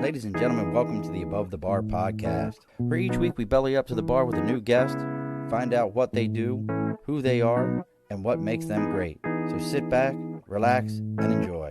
Ladies and gentlemen, welcome to the Above the Bar podcast, where each week we belly up to the bar with a new guest, find out what they do, who they are, and what makes them great. So sit back, relax, and enjoy.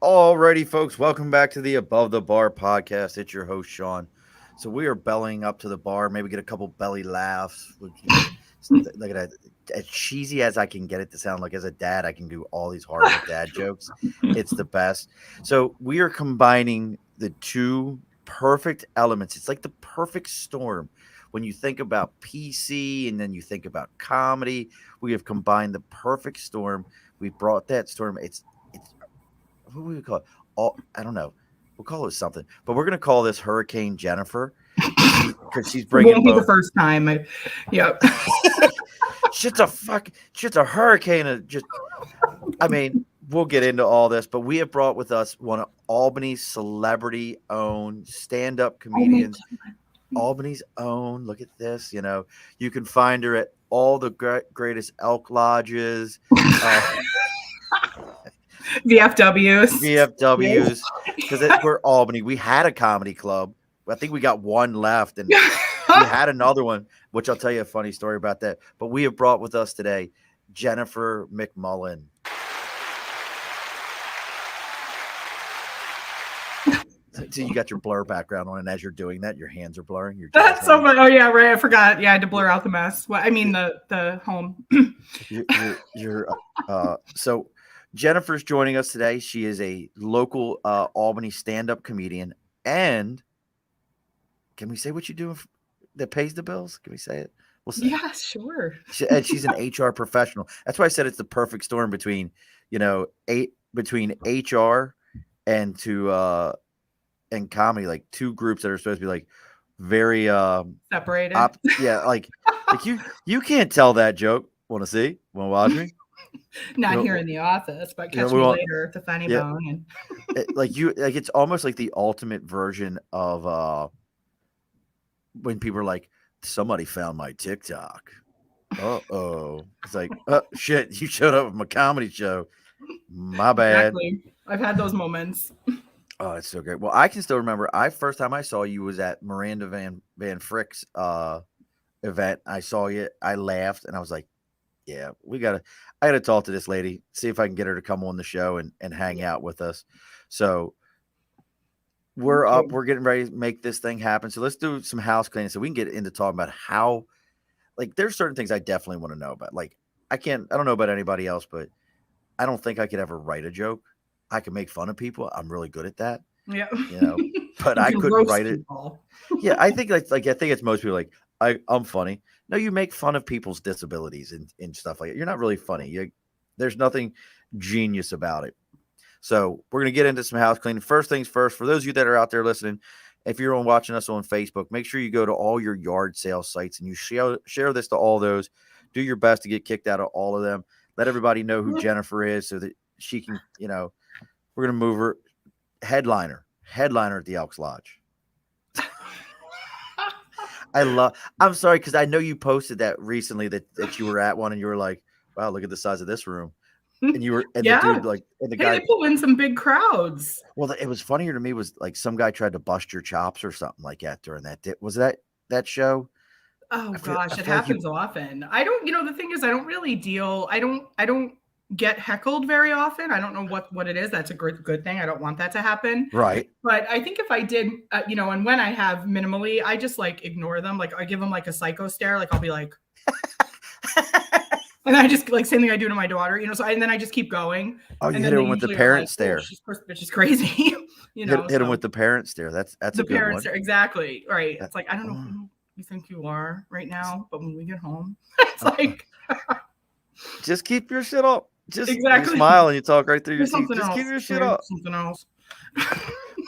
Alrighty, folks, welcome back to the Above the Bar podcast. It's your host, Sean. So we are bellying up to the bar, maybe get a couple belly laughs. Look at that. As cheesy as I can get it to sound, like as a dad, I can do all these horrible dad jokes. It's the best. So we are combining the two perfect elements. It's like the perfect storm. When you think about PC and then you think about comedy, we have combined the perfect storm. We brought that storm. It's what would we call it? I don't know. We'll call it something, but we're going to call this Hurricane Jennifer because she's bringing. It won't be the first time. Yeah. Shit's a hurricane. We'll get into all this, but we have brought with us one of Albany's celebrity-owned stand-up comedians. Albany's own. Look at this. You can find her at all the greatest elk lodges. VFWs, because we're Albany. We had a comedy club. I think we got one left, and we had another one, which I'll tell you a funny story about that. But we have brought with us today Jennifer McMullen. So you got your blur background on, and as you're doing that, your hands are blurring. That's so funny. Oh yeah, right. I forgot. Yeah, I had to blur out the mess. Well, I mean the home. So Jennifer's joining us today. She is a local Albany stand-up comedian. And can we say what you do that pays the bills? Can we say it? We'll say yeah, sure. And she's an HR professional. That's why I said it's the perfect storm between HR and and comedy, like two groups that are supposed to be like very separated. Like you can't tell that joke. Want to see? Want to watch me? Not here in the office, but catch me later at the Funny Bone. And it's almost like the ultimate version of when people are like, somebody found my TikTok. Uh-oh. It's like, oh shit, you showed up with my comedy show. My bad. Exactly. I've had those moments. Oh, it's so great. Well, I can still remember first time I saw you was at Miranda Van Frick's event. I saw you, I laughed, and I was like, yeah, I gotta talk to this lady, see if I can get her to come on the show and hang out with us. So we're getting ready to make this thing happen. So let's do some house cleaning so we can get into talking about how, like, there's certain things I definitely want to know about. Like, I don't know about anybody else, but I don't think I could ever write a joke. I can make fun of people. I'm really good at that. Yeah. But I couldn't write it. Yeah. I think I think it's most people like, I'm funny. No, you make fun of people's disabilities and stuff like that. You're not really funny. There's nothing genius about it. So we're going to get into some house cleaning. First things first, for those of you that are out there listening, if you're watching us on Facebook, make sure you go to all your yard sale sites and you share this to all those. Do your best to get kicked out of all of them. Let everybody know who Jennifer is so that she can, we're going to move her headliner at the Elks Lodge. I'm sorry, because I know you posted that recently that you were at one and you were like, wow, look at the size of this room. And you were, and the dude, like, and the guy, they pull in some big crowds. Well, it was funnier to me was like some guy tried to bust your chops or something like that during that. Was that show? Oh gosh, it happens often. I don't, the thing is, I don't really I don't get heckled very often. I don't know what it is. That's a good thing. I don't want that to happen. Right. But I think if I did, and when I have minimally, I just like ignore them. Like I give them like a psycho stare. Like I'll be like, and I just like same thing I do to my daughter, so and then I just keep going. Oh, you hit him with the parent stare. She's crazy. Hit him with the parent stare. That's the parent stare. Exactly. Right. It's like, I don't know who you think you are right now, but when we get home, it's like, just keep your shit up. Just exactly. You smile and you talk right through your teeth. Just keep your shit up. Something else.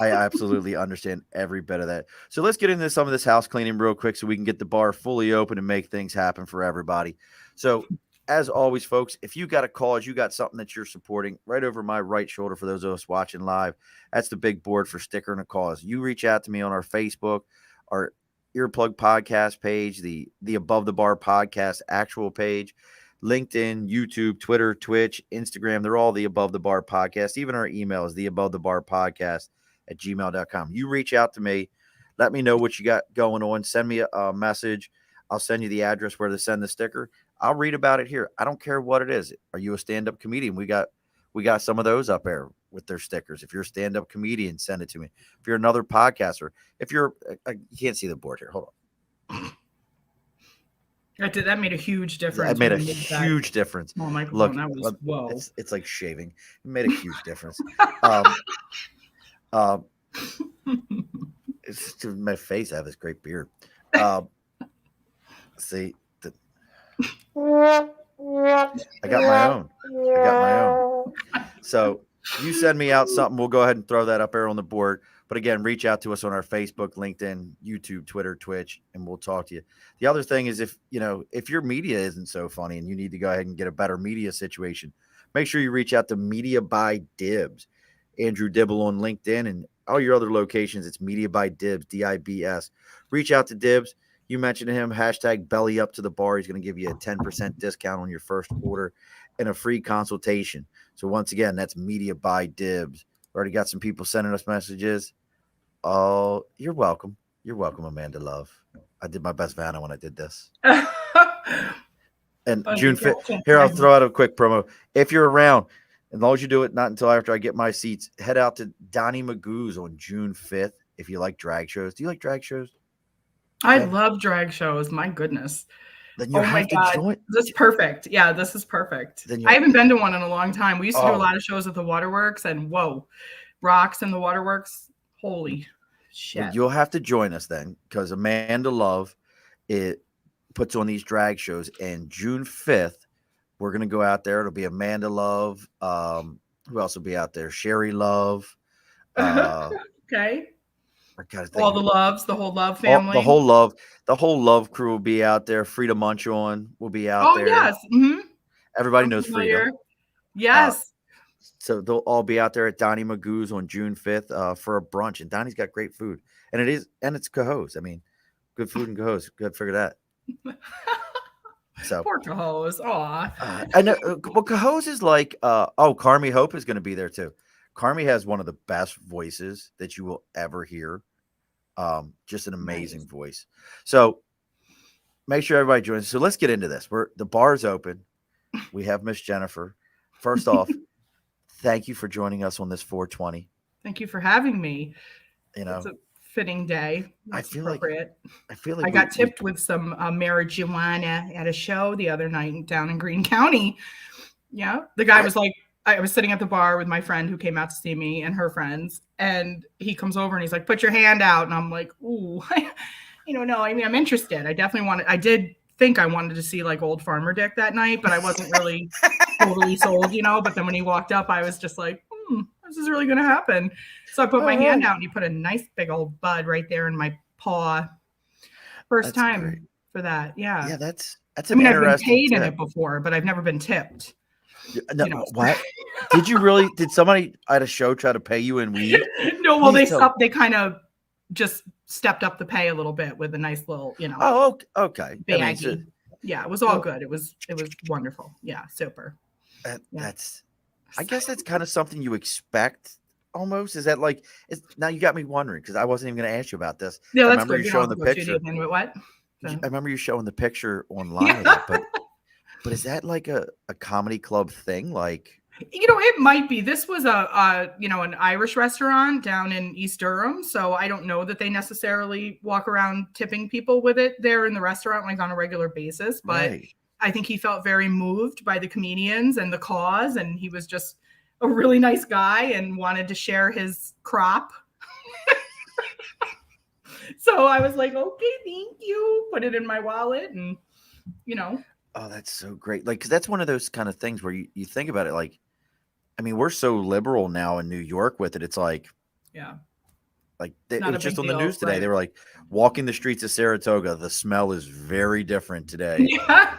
I absolutely understand every bit of that. So let's get into some of this house cleaning real quick so we can get the bar fully open and make things happen for everybody. So as always, folks, if you got a cause, you got something that you're supporting, right over my right shoulder for those of us watching live, that's the big board for sticker and a cause. You reach out to me on our Facebook, our Earplug Podcast page, the Above the Bar Podcast actual page, LinkedIn, YouTube, Twitter, Twitch, Instagram. They're all the Above the Bar Podcast. Even our email is the Above the Bar Podcast at gmail.com. You reach out to me. Let me know what you got going on. Send me a message. I'll send you the address where to send the sticker. I'll read about it here. I don't care what it is. Are you a stand-up comedian? We got some of those up there with their stickers. If you're a stand-up comedian, send it to me. If you're another podcaster, if you're, you can't see the board here. Hold on. That made a huge difference. It made a huge difference. Small microphone. Look, that was whoa. It's like shaving. It made a huge difference. It's my face. I have this great beard. See, I got my own. So you send me out something. We'll go ahead and throw that up there on the board. But again, reach out to us on our Facebook, LinkedIn, YouTube, Twitter, Twitch, and we'll talk to you. The other thing is if your media isn't so funny and you need to go ahead and get a better media situation, make sure you reach out to Media by Dibs. Andrew Dibble on LinkedIn and all your other locations. It's Media by Dibs, DIBS. Reach out to Dibs. You mentioned him, hashtag belly up to the bar. He's going to give you a 10% discount on your first order and a free consultation. So once again, that's Media by Dibs. Already got some people sending us messages. Oh, you're welcome. You're welcome, Amanda Love. I did my best Vanna when I did this. And June 5th, here, I'll throw out a quick promo. If you're around, as long as you do it, not until after I get my seats, head out to Donnie Magoo's on June 5th if you like drag shows. Do you like drag shows? I love drag shows. My goodness. Then you have to join. This is perfect. Yeah, this is perfect. I haven't been to one in a long time. We used to do a lot of shows at the Waterworks, and whoa, Rocks and the Waterworks. Holy shit. Well, you'll have to join us then, because Amanda Love puts on these drag shows, and June 5th, we're going to go out there. It'll be Amanda Love. Who else will be out there? Sherry Love. Okay. All the Loves, the whole Love family. The whole Love crew will be out there. Frida Munchon will be out there. Oh, yes. Mm-hmm. Everybody knows Frida. Yes. So they'll all be out there at Donnie Magoo's on June 5th for a brunch. And Donnie's got great food. And it's Cohoes. I mean, good food and Cohoes. Good, figure that. So poor Cohoes. Aw. I know. Well, Cohoes is like, Carmi Hope is going to be there too. Carmi has one of the best voices that you will ever hear. Just an amazing voice. So make sure everybody joins. So let's get into this. The bar's open. We have Miss Jennifer. First off, thank you for joining us on this 420. Thank you for having me. It's a fitting day. I feel like I got tipped with some marijuana at a show the other night down in Greene County. Yeah, the guy was like, I was sitting at the bar with my friend who came out to see me and her friends, and he comes over and he's like, "Put your hand out," and I'm like, "Ooh, no. I mean, I'm interested. I definitely wanted. I did think I wanted to see like Old Farmer Dick that night, but I wasn't really totally sold, But then when he walked up, I was just like, this is really going to happen. So I put my hand out, and he put a nice big old bud right there in my paw. That's time great. For that, yeah. Yeah, that's. I mean, I've been paid in it before, but I've never been tipped. No, what? Did you really? Did somebody at a show try to pay you in weed? No, well, they stopped. They kind of just stepped up the pay a little bit with a nice little, Oh, okay. Baggie. Yeah, it was all good. It was wonderful. Yeah, super. That's. I guess that's kind of something you expect. Almost. Is that like? Now you got me wondering, because I wasn't even going to ask you about this. Yeah, I that's remember good. You showing the picture. What? I remember you showing the picture online, but is that like a comedy club thing? Like, it might be. This was an Irish restaurant down in East Durham, so I don't know that they necessarily walk around tipping people with it there in the restaurant like on a regular basis. But right. I think he felt very moved by the comedians and the cause, and he was just a really nice guy and wanted to share his crop. So I was like, okay, thank you. Put it in my wallet, and Oh, that's so great. Like, because that's one of those kind of things where you think about it. Like, I mean, we're so liberal now in New York with it. It's like, yeah, like it was just on the news today. Right. They were like, walking the streets of Saratoga, the smell is very different today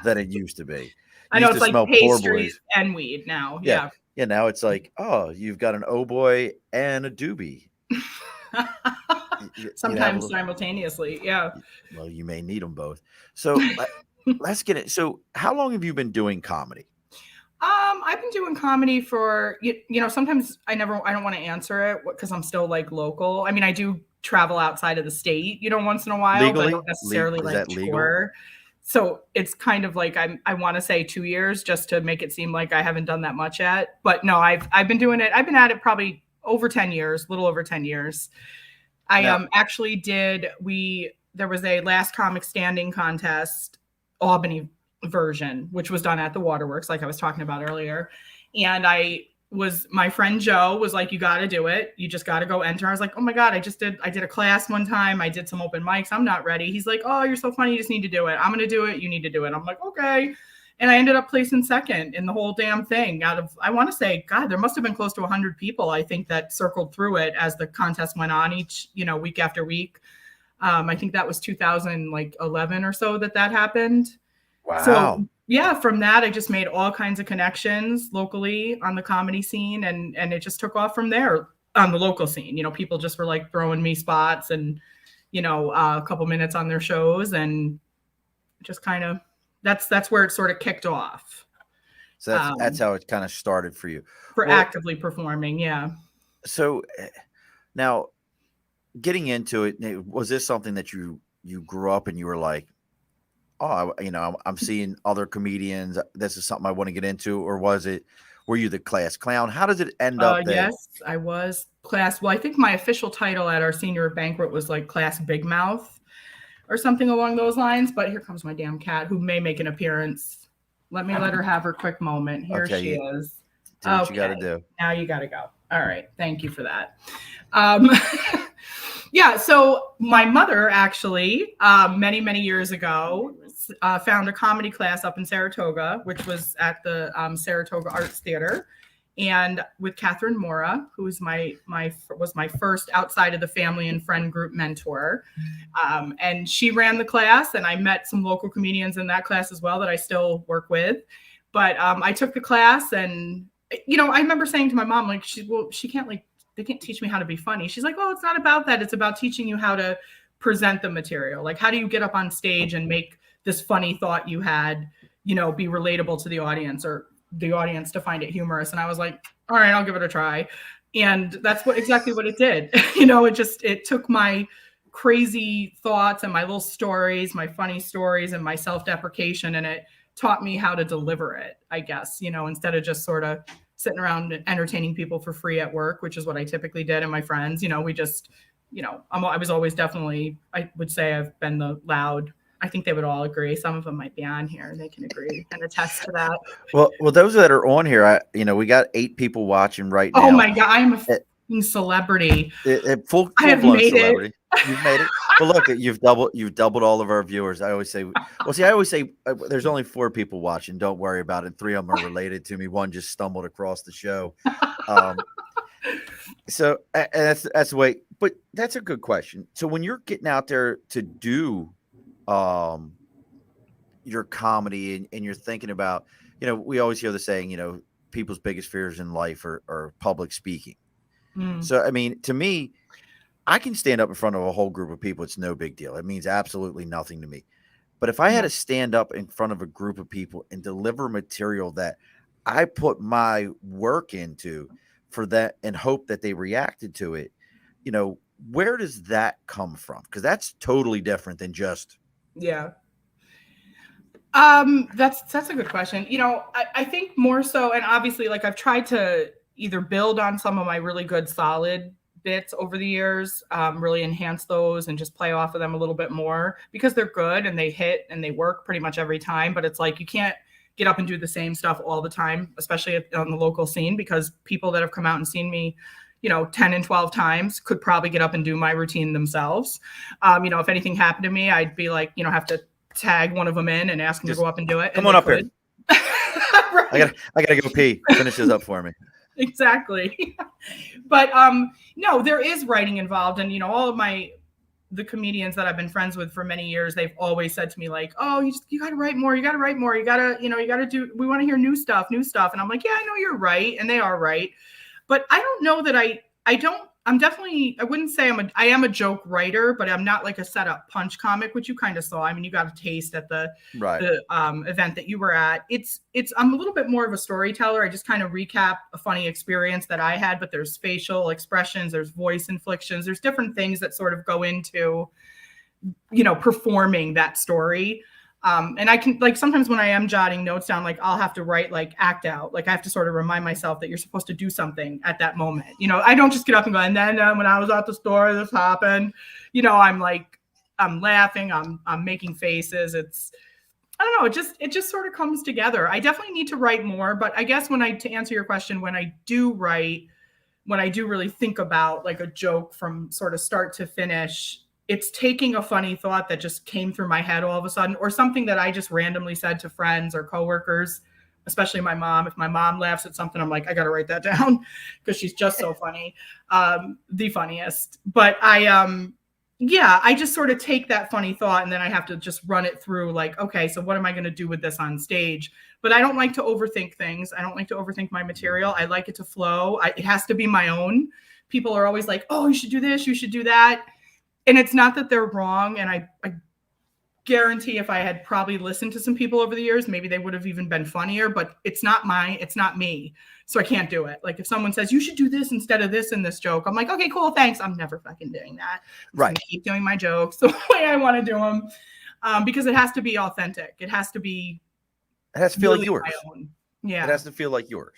than it used to be. I know, it's like pastries and weed now. Yeah. Yeah. Now it's like, oh, you've got an oh boy and a doobie. you'd have a sometimes little. simultaneously. Yeah. Well, you may need them both. So let's get it. So how long have you been doing comedy? I've been doing comedy for sometimes I don't want to answer it because I'm still like local. I mean, I do travel outside of the state, once in a while, but I don't Legally? necessarily Is like that legal? tour. So it's kind of like I want to say 2 years just to make it seem like I haven't done that much yet. But no, I've been doing it. I've been at it probably over 10 years, little over 10 years. I Now, actually there was a last comic standing contest, Albany version, which was done at the Waterworks, like I was talking about earlier. And my friend Joe was like, you got to do it. You just got to go enter. I was like, oh my God, I did a class one time. I did some open mics. I'm not ready. He's like, oh, you're so funny. You just need to do it. I'm going to do it. You need to do it. I'm like, okay. And I ended up placing second in the whole damn thing out of, I want to say, God, there must've been close to 100 people, I think, that circled through it as the contest went on each, week after week. I think that was 2011 or so that happened. wow. So yeah, from that, I just made all kinds of connections locally on the comedy scene, and it just took off from there on the local scene. People just were like throwing me spots and, a couple minutes on their shows, and just kind of, that's where it sort of kicked off. So that's how it kind of started for you. For actively performing. Yeah. So now getting into it, was this something that you grew up and you were like, oh, I'm seeing other comedians, this is something I want to get into? Or were you the class clown? How does it end up that? Yes, I was class. Well, I think my official title at our senior banquet was like class big mouth or something along those lines. But here comes my damn cat, who may make an appearance. Let her have her quick moment. Here she is. Do what you got to do. Now you got to go. All right. Thank you for that. Yeah. So my mother actually, many, many years ago, found a comedy class up in Saratoga, which was at the Saratoga Arts Theater, and with Catherine Mora, who's was my first outside of the family and friend group mentor. And she ran the class, and I met some local comedians in that class as well that I still work with. But I took the class, and I remember saying to my mom, like, she can't, like, they can't teach me how to be funny. She's like, oh, it's not about that. It's about teaching you how to present the material. Like, how do you get up on stage and make this funny thought you had, be relatable to the audience, or the audience to find it humorous. And I was like, all right, I'll give it a try. And that's exactly what it did. It took my crazy thoughts and my little stories, my funny stories, and my self-deprecation, and it taught me how to deliver it, I guess, instead of just sort of sitting around and entertaining people for free at work, which is what I typically did. And my friends, we just, I was always definitely, I would say I've been the loud. I think they would all agree. Some of them might be on here and they can agree and attest to that. Well, those that are on here, we got 8 people watching right now. Oh my God, I'm a fucking celebrity. Full I have made celebrity. You've made it. But look, you've doubled all of our viewers. I always say, there's only 4 people watching. Don't worry about it. 3 of them are related to me. One just stumbled across the show. So and that's the way. But that's a good question. So when you're getting out there to do your comedy, and you're thinking about, we always hear the saying, people's biggest fears in life are public speaking. So, I mean, to me, I can stand up in front of a whole group of people. It's no big deal. It means absolutely nothing to me. But if I had to stand up in front of a group of people and deliver material that I put my work into for that and hope that they reacted to it, where does that come from? Because that's totally different than just. Yeah. That's a good question. I think more so, and obviously, like, I've tried to either build on some of my really good solid bits over the years, really enhance those and just play off of them a little bit more, because they're good and they hit and they work pretty much every time. But it's like, you can't get up and do the same stuff all the time, especially on the local scene, because people that have come out and seen me 10 and 12 times could probably get up and do my routine themselves. If anything happened to me, I'd be like, have to tag one of them in and ask them to go up and do it. Come on up here. Right. I gotta go pee. Finish this up for me. Exactly. But no, there is writing involved. And, all of the comedians that I've been friends with for many years, they've always said to me, like, oh, you got to write more. You got to write more. You got to do, we want to hear new stuff. And I'm like, yeah, I know you're right. And they are right. But I don't know that I'm definitely, I wouldn't say I am a joke writer, but I'm not like a setup punch comic, which you kind of saw. I mean, you got a taste at the event that you were at. I'm a little bit more of a storyteller. I just kind of recap a funny experience that I had, but there's facial expressions, there's voice inflections, there's different things that sort of go into, performing that story. And I can, like, sometimes when I am jotting notes down, like I'll have to write, like, act out. Like I have to sort of remind myself that you're supposed to do something at that moment. I don't just get up and go, and then when I was at the store, this happened. I'm like, I'm laughing, I'm making faces. I don't know. It just sort of comes together. I definitely need to write more, but I guess to answer your question, when I do write, when I do really think about like a joke from sort of start to finish, it's taking a funny thought that just came through my head all of a sudden, or something that I just randomly said to friends or coworkers, especially my mom. If my mom laughs at something, I'm like, I got to write that down because she's just so funny. The funniest. But I just sort of take that funny thought and then I have to just run it through like, okay, so what am I going to do with this on stage? But I don't like to overthink things. I don't like to overthink my material. I like it to flow. It has to be my own. People are always like, oh, you should do this, you should do that. And it's not that they're wrong. And I guarantee if I had probably listened to some people over the years, maybe they would have even been funnier, but it's not me. So I can't do it. Like if someone says, you should do this instead of this in this joke, I'm like, okay, cool, thanks. I'm never fucking doing that. Right. Keep doing my jokes the way I want to do them. Because it has to be authentic. It has to be. It has to feel like yours. Yeah. It has to feel like yours.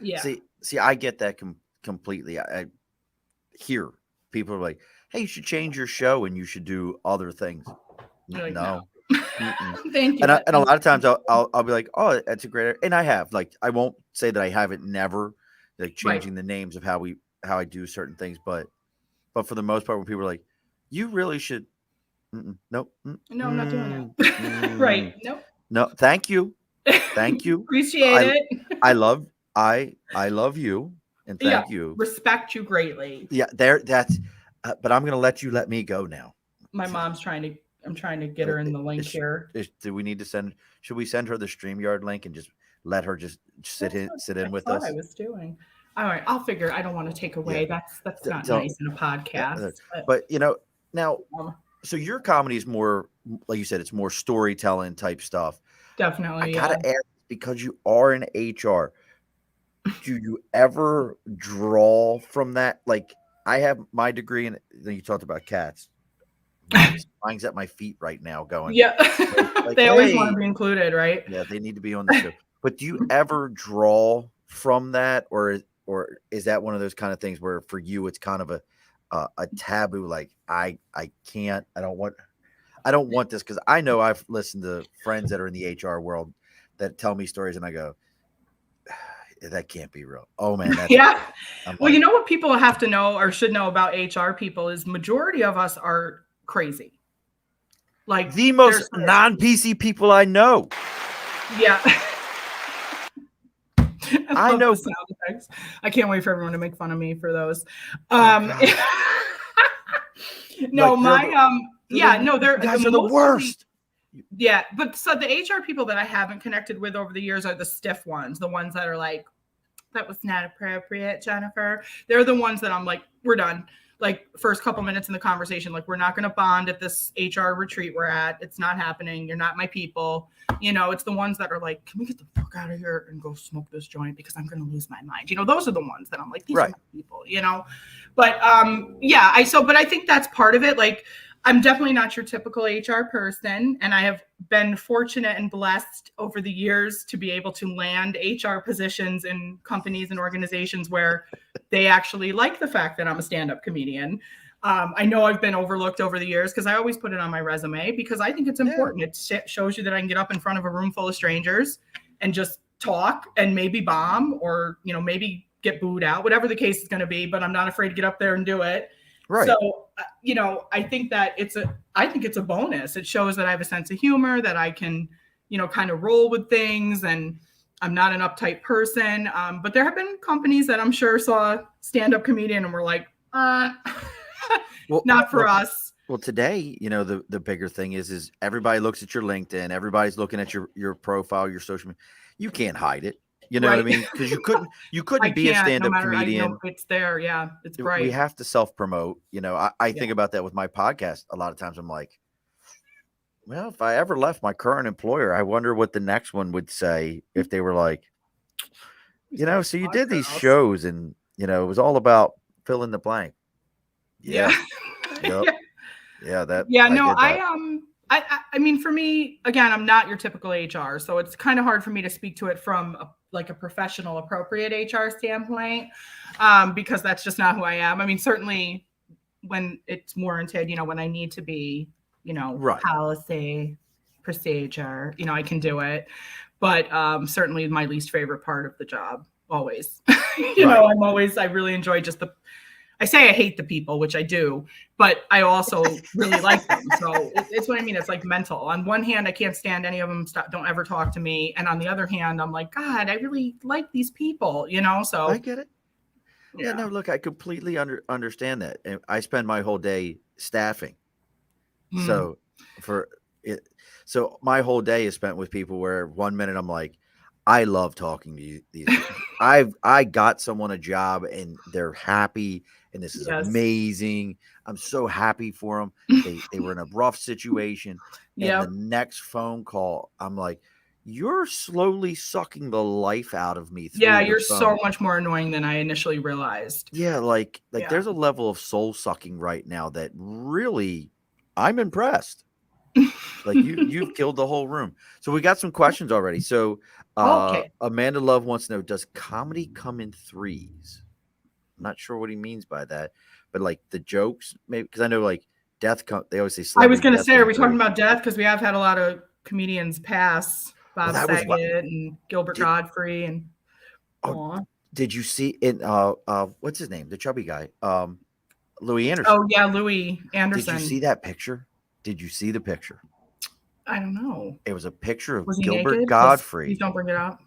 Yeah. See, I get that completely. I hear people are like, hey, you should change your show and you should do other things. Like, no. Thank you. And a lot of times I'll be like, oh, that's a great, and I have, like, I won't say that I haven't never, like, changing the names of how I do certain things, but for the most part, when people are like, you really should, nope, no, I'm not doing that. Right. Nope. No, thank you. Appreciate it. I love you, and thank you. Respect you greatly. Yeah, that's. But I'm gonna let you let me go now. My mom's I'm trying to get her in the link here. Do we need to should we send her the StreamYard link and just let her just sit in with us? I was doing. All right, I'll figure. I don't want to take away. Yeah. That's not nice in a podcast. Yeah, but now, so your comedy is more, like you said, it's more storytelling type stuff. Definitely. I gotta ask, because you are in HR, do you ever draw from that? Like, I have my degree in, then you talked about cats. Mine's at my feet right now going. Yeah. Like, they always want to be included, right? Yeah, they need to be on the show. But do you ever draw from that, or is that one of those kind of things where for you it's kind of a taboo? Like, I can't, I don't want this, because I know I've listened to friends that are in the HR world that tell me stories and I go, that can't be real. Oh man. Yeah. Well, you know what people have to know or should know about HR people is majority of us are crazy. Like the most non-PC people I know. Yeah. I know. Sound effects. I can't wait for everyone to make fun of me for those. No, like they're the worst. Yeah, but so the HR people that I haven't connected with over the years are the stiff ones, the ones that are like, that was not appropriate, Jennifer. They're the ones that I'm like, we're done. Like, first couple minutes in the conversation, like, we're not going to bond at this HR retreat we're at. It's not happening. You're not my people. It's the ones that are like, can we get the fuck out of here and go smoke this joint because I'm going to lose my mind. Those are the ones that I'm like, these are my people, But but I think that's part of it. Like, I'm definitely not your typical HR person, and I have been fortunate and blessed over the years to be able to land HR positions in companies and organizations where they actually like the fact that I'm a stand-up comedian. I know I've been overlooked over the years because I always put it on my resume because I think it's important. Yeah. It shows you that I can get up in front of a room full of strangers and just talk and maybe bomb or, maybe get booed out, whatever the case is going to be, but I'm not afraid to get up there and do it. Right. So, I think that it's a bonus. It shows that I have a sense of humor, that I can, kind of roll with things, and I'm not an uptight person. But there have been companies that I'm sure saw stand-up comedian and were like, not for us. Well, today, the bigger thing is everybody looks at your LinkedIn. Everybody's looking at your profile, your social media. You can't hide it. You know what I Right. mean? Because you I couldn't be a can't, no stand-up matter, I know comedian. it's there. Yeah, it's We bright. have to self-promote. I Yeah. think about that with my podcast. A lot of times I'm like, well, if I ever left my current employer, I wonder what the next one would say if they were like, so you did these Podcast. shows and, it was all about fill in the blank. Yeah. Yeah. Yep. Yeah. Yeah. Yeah, I no, did that. I mean, for me, again, I'm not your typical HR, so it's kind of hard for me to speak to it from like a professional, appropriate HR standpoint, because that's just not who I am. I mean, certainly when it's warranted, when I need to be, Right. policy, procedure, I can do it. But certainly my least favorite part of the job, always. I really enjoy just I say I hate the people, which I do, but I also really like them. So it's what I mean. It's like mental. On one hand, I can't stand any of them. Don't ever talk to me. And on the other hand, I'm like, God, I really like these people, So I get it. Yeah, no, look, I completely understand that. And I spend my whole day staffing. So for it, so my whole day is spent with people where 1 minute I'm like, I love talking to you. I got someone a job and they're happy and this is Yes. amazing. I'm so happy for them. They were in a rough situation. And the next phone call, I'm like, you're slowly sucking the life out of me through You're the phone. so much more annoying than I initially realized. Yeah, like there's a level of soul sucking right now that really I'm impressed. Like you've killed the whole room. So we got some questions already. So Okay. Amanda Love wants to know, does comedy come in threes? I'm not sure what he means by that, but like the jokes, maybe because I know like they always say I was celebrity going to death say, are we in talking threes. about death? Because we have had a lot of comedians pass, Well, Bob that was what Saget and Gilbert Godfrey and did you see in what's his name? The chubby guy. Louis Anderson. Oh yeah, Louis Anderson. Did you see that picture? Did you see the picture? I don't know. It was a picture of Was he Gilbert naked? Godfrey. Please don't bring it up.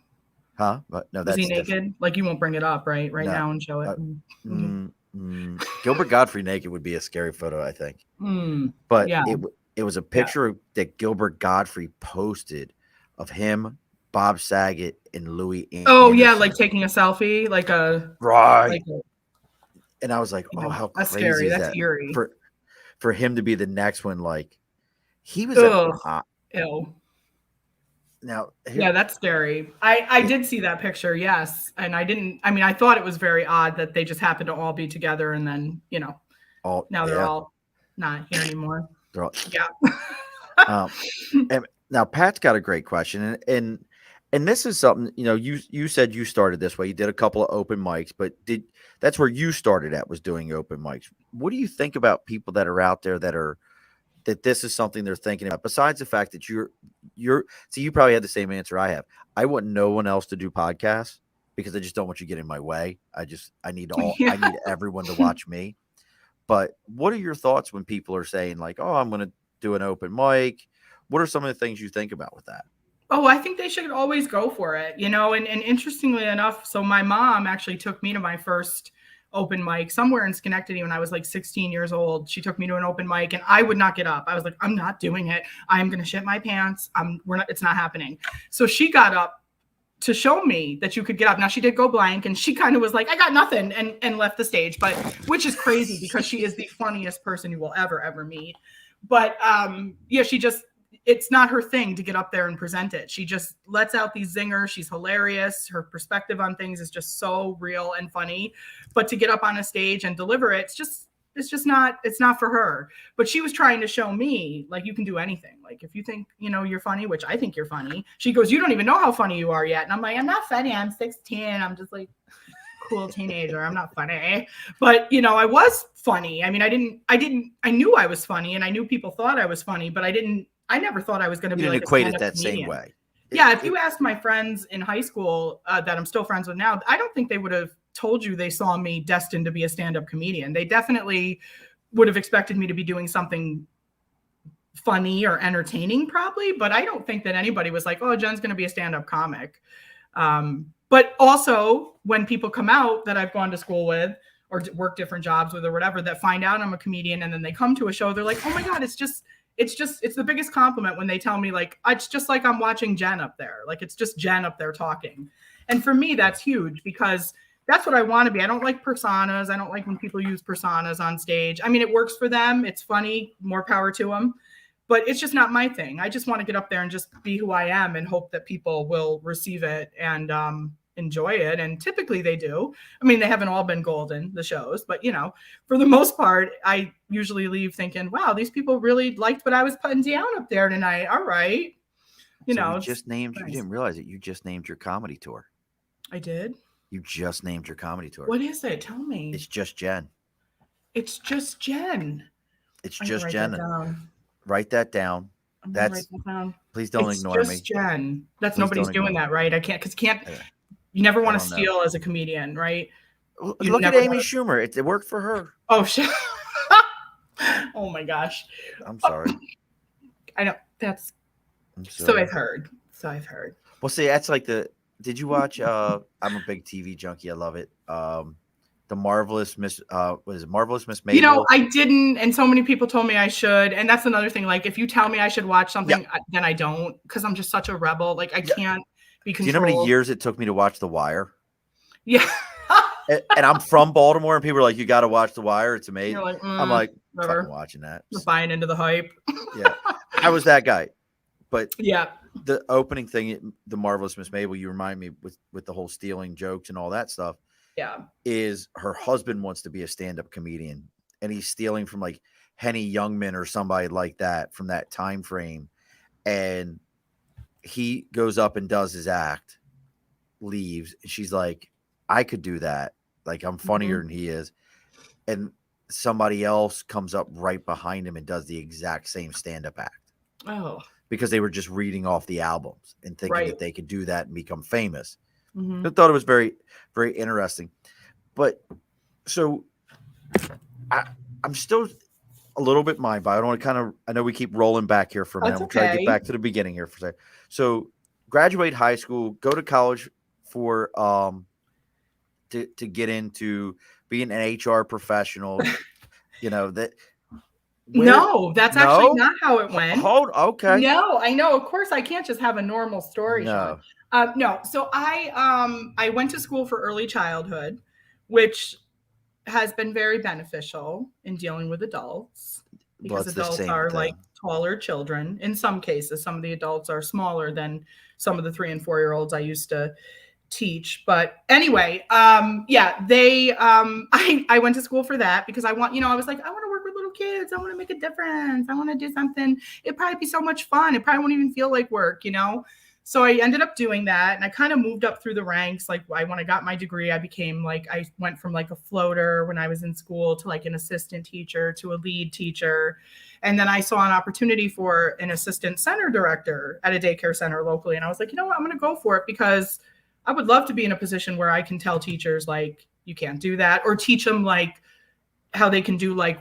Huh? But no, Was that's he naked? different. Like you won't bring it up, right? Right No. now and show it. Gilbert Godfrey naked would be a scary photo, I think. But it was a picture that Gilbert Godfrey posted of him, Bob Saget, and Louis Anderson. Oh yeah, like taking a selfie, like a right. Like and I was like, oh, how that's crazy scary. is That's that? eerie. For him to be the next one, like he was ew. Now, that's scary. I did see that picture, yes, and I thought it was very odd that they just happened to all be together, and then now they're all not here anymore. They're all, and now Pat's got a great question, and this is something you said you started this way. You did a couple of open mics, but that's where you started at, was doing open mics. What do you think about people that are out there that this is something they're thinking about, besides the fact that you probably had the same answer I have. I want no one else to do podcasts because I just don't want you to get in my way. I need I need everyone to watch me. But what are your thoughts when people are saying like, oh, I'm going to do an open mic? What are some of the things you think about with that? Oh, I think they should always go for it, and interestingly enough, so my mom actually took me to my first open mic somewhere in Schenectady when I was like 16 years old. She took me to an open mic and I would not get up. I was like, I'm not doing it. I'm going to shit my pants. It's not happening. So she got up to show me that you could get up. Now she did go blank and she kind of was like, I got nothing, and left the stage, which is crazy because she is the funniest person you will ever meet. But it's not her thing to get up there and present it. She just lets out these zingers. She's hilarious. Her perspective on things is just so real and funny. But to get up on a stage and deliver it, it's not for her. But she was trying to show me, like, you can do anything. Like, if you think, you're funny, which I think you're funny. She goes, you don't even know how funny you are yet. And I'm like, I'm not funny. I'm 16. I'm just like cool teenager. I'm not funny. But, I was funny. I mean, I knew I was funny and I knew people thought I was funny, but I never thought I was going to be like equate it that comedian. Same way. If you asked my friends in high school that I'm still friends with now, I don't think they would have told you they saw me destined to be a stand-up comedian. They definitely would have expected me to be doing something funny or entertaining probably, but I don't think that anybody was like, oh, Jen's going to be a stand-up comic. But also when people come out that I've gone to school with or work different jobs with or whatever, that find out I'm a comedian and then they come to a show, they're like, oh my God, it's the biggest compliment when they tell me, like, it's just like I'm watching Jen up there. Like, it's just Jen up there talking. And for me, that's huge because that's what I want to be. I don't like personas. I don't like when people use personas on stage. I mean, it works for them. It's funny, more power to them. But it's just not my thing. I just want to get up there and just be who I am and hope that people will receive it and enjoy it. And typically they do. I mean, they haven't all been golden, the shows, but you know, for the most part, I usually leave thinking, wow, these people really liked what I was putting down up there tonight. All right. You know, you just named, nice. You didn't realize it. You just named your comedy tour. I did. You just named your comedy tour. What is it? Tell me. It's just Jen. It's just Jen. It's just Jen. Write that down. That's that down. Please don't ignore me. Just Jen. That's please nobody's doing that, right? I can't because you never want to steal as a comedian, right? Look at Amy Schumer. It worked for her. Oh shit. Oh my gosh. I'm sorry. I know that's so I've heard. Well, see, that's like did you watch I'm a big TV junkie. I love it. The Marvelous Miss Marvelous Miss Mabel. You know, I didn't, and so many people told me I should, and that's another thing. Like, if you tell me I should watch something, then I don't, because I'm just such a rebel. Like, I can't be controlled. Do you know how many years it took me to watch The Wire? Yeah. and I'm from Baltimore, and people are like, "You got to watch The Wire. It's amazing." You're like, I'm like, fucking watching that. Just buying into the hype. Yeah, I was that guy. But yeah, the opening thing, The Marvelous Miss Mabel, you remind me with the whole stealing jokes and all that stuff. Yeah, is her husband wants to be a stand-up comedian, and he's stealing from like Henny Youngman or somebody like that from that time frame, and he goes up and does his act, leaves, and she's like, I could do that, like I'm funnier than he is, and somebody else comes up right behind him and does the exact same stand-up act. Oh, because they were just reading off the albums and thinking that they could do that and become famous. I thought it was very, very interesting. But so I'm still a little bit mind-boggled. I don't want to I know we keep rolling back here for a minute. We'll try to get back to the beginning here for a second. So graduate high school, go to college for to get into being an HR professional. You know that. No, that's actually not how it went. Okay. No, I know. Of course, I can't just have a normal story. No. No. So I went to school for early childhood, which has been very beneficial in dealing with adults because adults are like taller children. In some cases, some of the adults are smaller than some of the 3 and 4 year olds I used to teach. But anyway, I went to school for that because I was like, I want to work with little kids. I want to make a difference. I want to do something. It'd probably be so much fun. It probably won't even feel like work, you know? So I ended up doing that, and I kind of moved up through the ranks. Like when I got my degree, I went from like a floater when I was in school to like an assistant teacher to a lead teacher. And then I saw an opportunity for an assistant center director at a daycare center locally. And I was like, you know what, I'm going to go for it because I would love to be in a position where I can tell teachers like, you can't do that, or teach them like how they can do like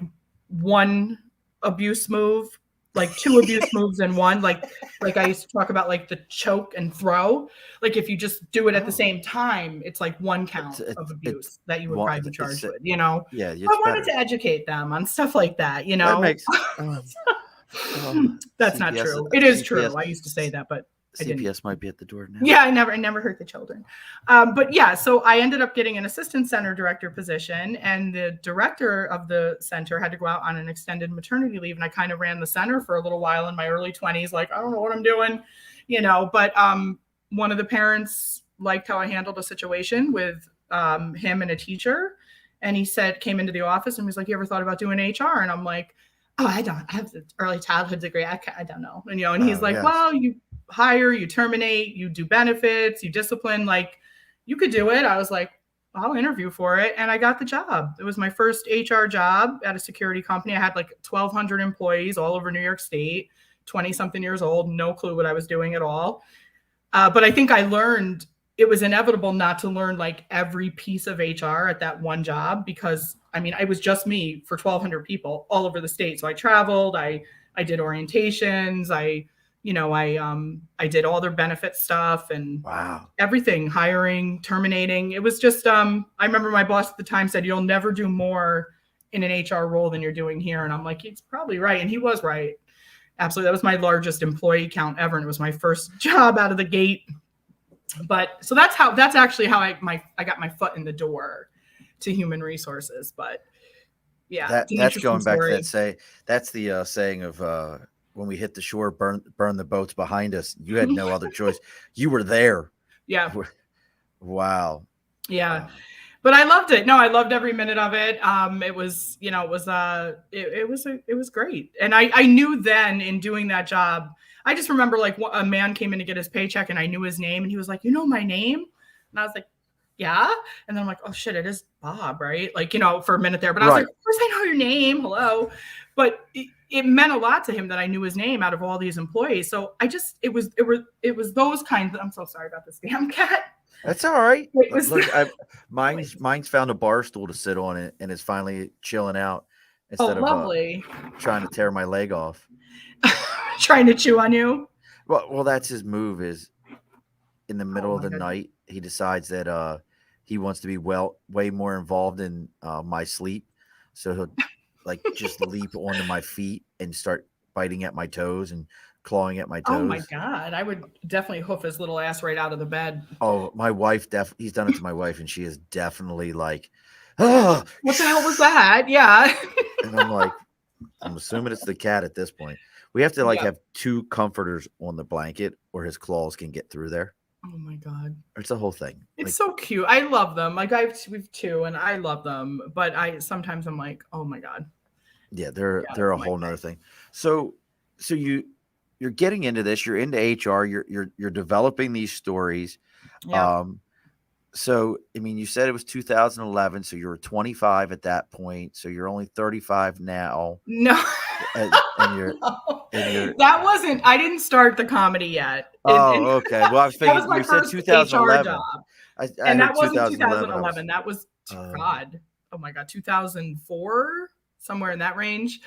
one abuse move, like 2 abuse moves in one. Like I used to talk about like the choke and throw. Like if you just do it at the same time, it's like 1 count of abuse that you would probably be charged with, you know? Yeah. I wanted to educate them on stuff like that, you know? That makes, that's not true. It is true. I used to say that, but CPS might be at the door now. Yeah, I never hurt the children. But yeah, so I ended up getting an assistant center director position, and the director of the center had to go out on an extended maternity leave. And I kind of ran the center for a little while in my early 20s, like, I don't know what I'm doing, you know, but one of the parents liked how I handled a situation with him and a teacher. And he came into the office and was like, you ever thought about doing HR? And I'm like, oh, I have the early childhood degree. I don't know. And, you know, and he's like, well, you hire, you terminate, you do benefits, you discipline, like you could do it. I was like, I'll interview for it. And I got the job. It was my first HR job at a security company. I had like 1,200 employees all over New York State, 20 something years old, no clue what I was doing at all. But I think I learned it was inevitable not to learn like every piece of HR at that one job, because I mean, it was just me for 1,200 people all over the state. So I traveled, I did orientations, I did all their benefit stuff and everything, hiring, terminating. It was just, I remember my boss at the time said, you'll never do more in an HR role than you're doing here. And I'm like, he's probably right. And he was right. Absolutely. That was my largest employee count ever. And it was my first job out of the gate. But so that's actually how I got my foot in the door to human resources. But yeah, that's going back to that's the saying of when we hit the shore, burn the boats behind us. You had no other choice. You were there. Yeah. Wow. Yeah. But I loved it. No, I loved every minute of it. It was, it was great. And I knew then in doing that job, I just remember like a man came in to get his paycheck and I knew his name and he was like, you know my name? And I was like, yeah. And then I'm like, oh shit, it is Bob, right? Like, for a minute there, but I was like, of course I know your name. Hello. But it meant a lot to him that I knew his name out of all these employees. So it was those kinds. I'm so sorry about this damn cat. That's all right. Look, mine's found a bar stool to sit on it and is finally chilling out instead of trying to tear my leg off. Trying to chew on you. Well, that's his move. Is in the middle of the night he decides that he wants to be way more involved in my sleep, so he'll like just leap onto my feet and start biting at my toes and clawing at my toes. Oh my God. I would definitely hoof his little ass right out of the bed. Oh, my wife, he's done it to my wife and she is definitely like, oh, what the hell was that? Yeah. And I'm like, I'm assuming it's the cat at this point. We have to have two comforters on the blanket or his claws can get through there. Oh my God. It's a whole thing. It's so cute. I love them. Like we've two and I love them, but sometimes I'm like, oh my God. Yeah. They're a whole nother thing. So you're getting into this, you're into HR, you're developing these stories. Yeah. So, I mean, you said it was 2011, so you were 25 at that point. So you're only 35 now. No. And you're that wasn't, I didn't start the comedy yet. Okay. Well, I was thinking, that was my first 2011. HR job. And that wasn't 2011. That was, God. Oh my God. 2004, somewhere in that range.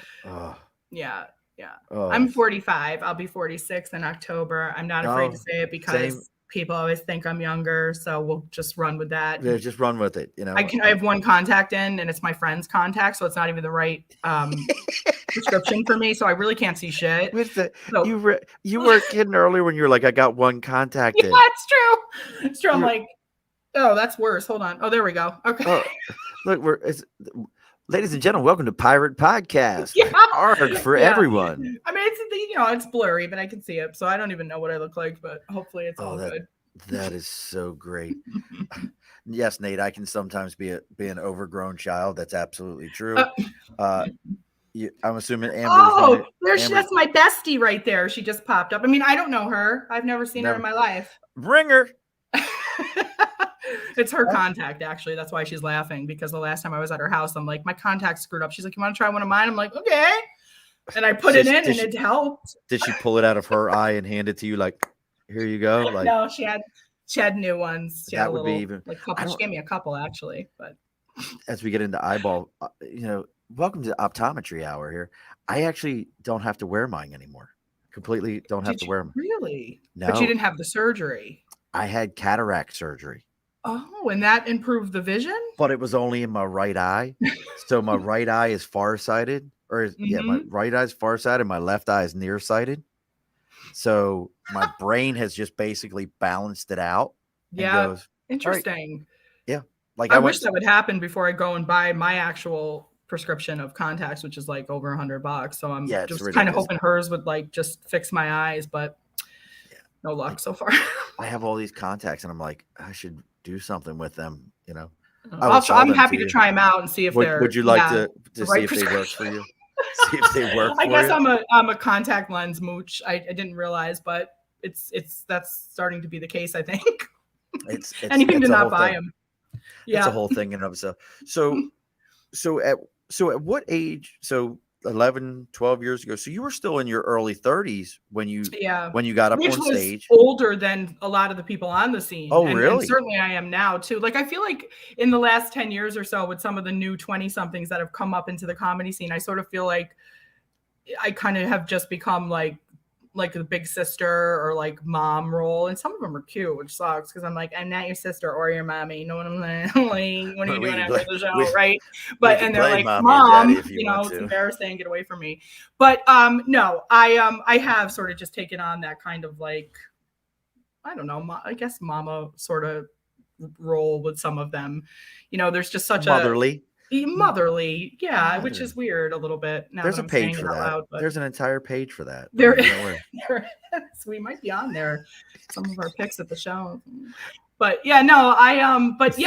Yeah. Yeah. I'm 45. I'll be 46 in October. I'm not afraid to say it because people always think I'm younger. So we'll just run with that. Yeah, just run with it. I have one contact in and it's my friend's contact. So it's not even the right prescription for me. So I really can't see shit. You were kidding earlier when you were like, I got one contact in. Yeah, it's true. It's true. I'm like, oh, that's worse. Hold on. Oh, there we go. Okay. Oh, look, ladies and gentlemen, welcome to Pirate Podcast. Yeah. Art for everyone. I mean, it's blurry, but I can see it. So I don't even know what I look like, but hopefully it's all good. That is so great. Yes, Nate, I can sometimes be an overgrown child. That's absolutely true. I'm assuming Amber. That's my bestie right there. She just popped up. I mean, I don't know her. I've never seen her in my life. Bring her. It's her contact, actually. That's why she's laughing, because the last time I was at her house, I'm like, my contact's screwed up. She's like, you want to try one of mine? I'm like, okay. And I put it in and it helped. Did she pull it out of her eye and hand it to you like, here you go? Like, no, she had new ones. She that would be even couple. She gave me a couple, actually. But as we get into eyeball, welcome to optometry hour here. I actually don't have to wear mine anymore. Completely don't have to wear them. Really? No. But you didn't have the surgery. I had cataract surgery. Oh, and that improved the vision? But it was only in my right eye. So my right eye is farsighted. My right eye is farsighted. My left eye is nearsighted. So my brain has just basically balanced it out. Yeah. Interesting. Right. Yeah. Like I wish that would happen before I go and buy my actual prescription of contacts, which is like over $100. So I'm just kind of hoping hers would like just fix my eyes, but no luck so far. I have all these contacts and I'm like, I should do something with them, I'm happy to try them out and see if they're. Would you like to see if they work for you? See if they work. I guess I'm a contact lens mooch. I didn't realize, but that's starting to be the case. I think. It's anything to not buy them. Yeah, it's a whole thing in and of itself. So at what age? So 11, 12 years ago. So you were still in your early 30s when you got up on stage. Older than a lot of the people on the scene. Oh, really? And certainly I am now too. Like I feel like in the last 10 years or so with some of the new 20 somethings that have come up into the comedy scene, I sort of feel like I kind of have just become like a big sister or like mom role. And some of them are cute, which sucks because I'm like, I'm not your sister or your mommy. You know what I'm saying? Like, what are you doing after the show? Right. But, and they're like, Mom, it's embarrassing. Get away from me. But no, I have sort of just taken on that kind of like I don't know, I guess mama sort of role with some of them. There's just such Motherly. motherly, yeah, which Motherly. is weird a little bit now There's that a I'm page saying it for out that. loud. But There's an entire page for that. there, Don't worry. there is. We might be on there. Some of our picks at the show. But yeah, no, so I was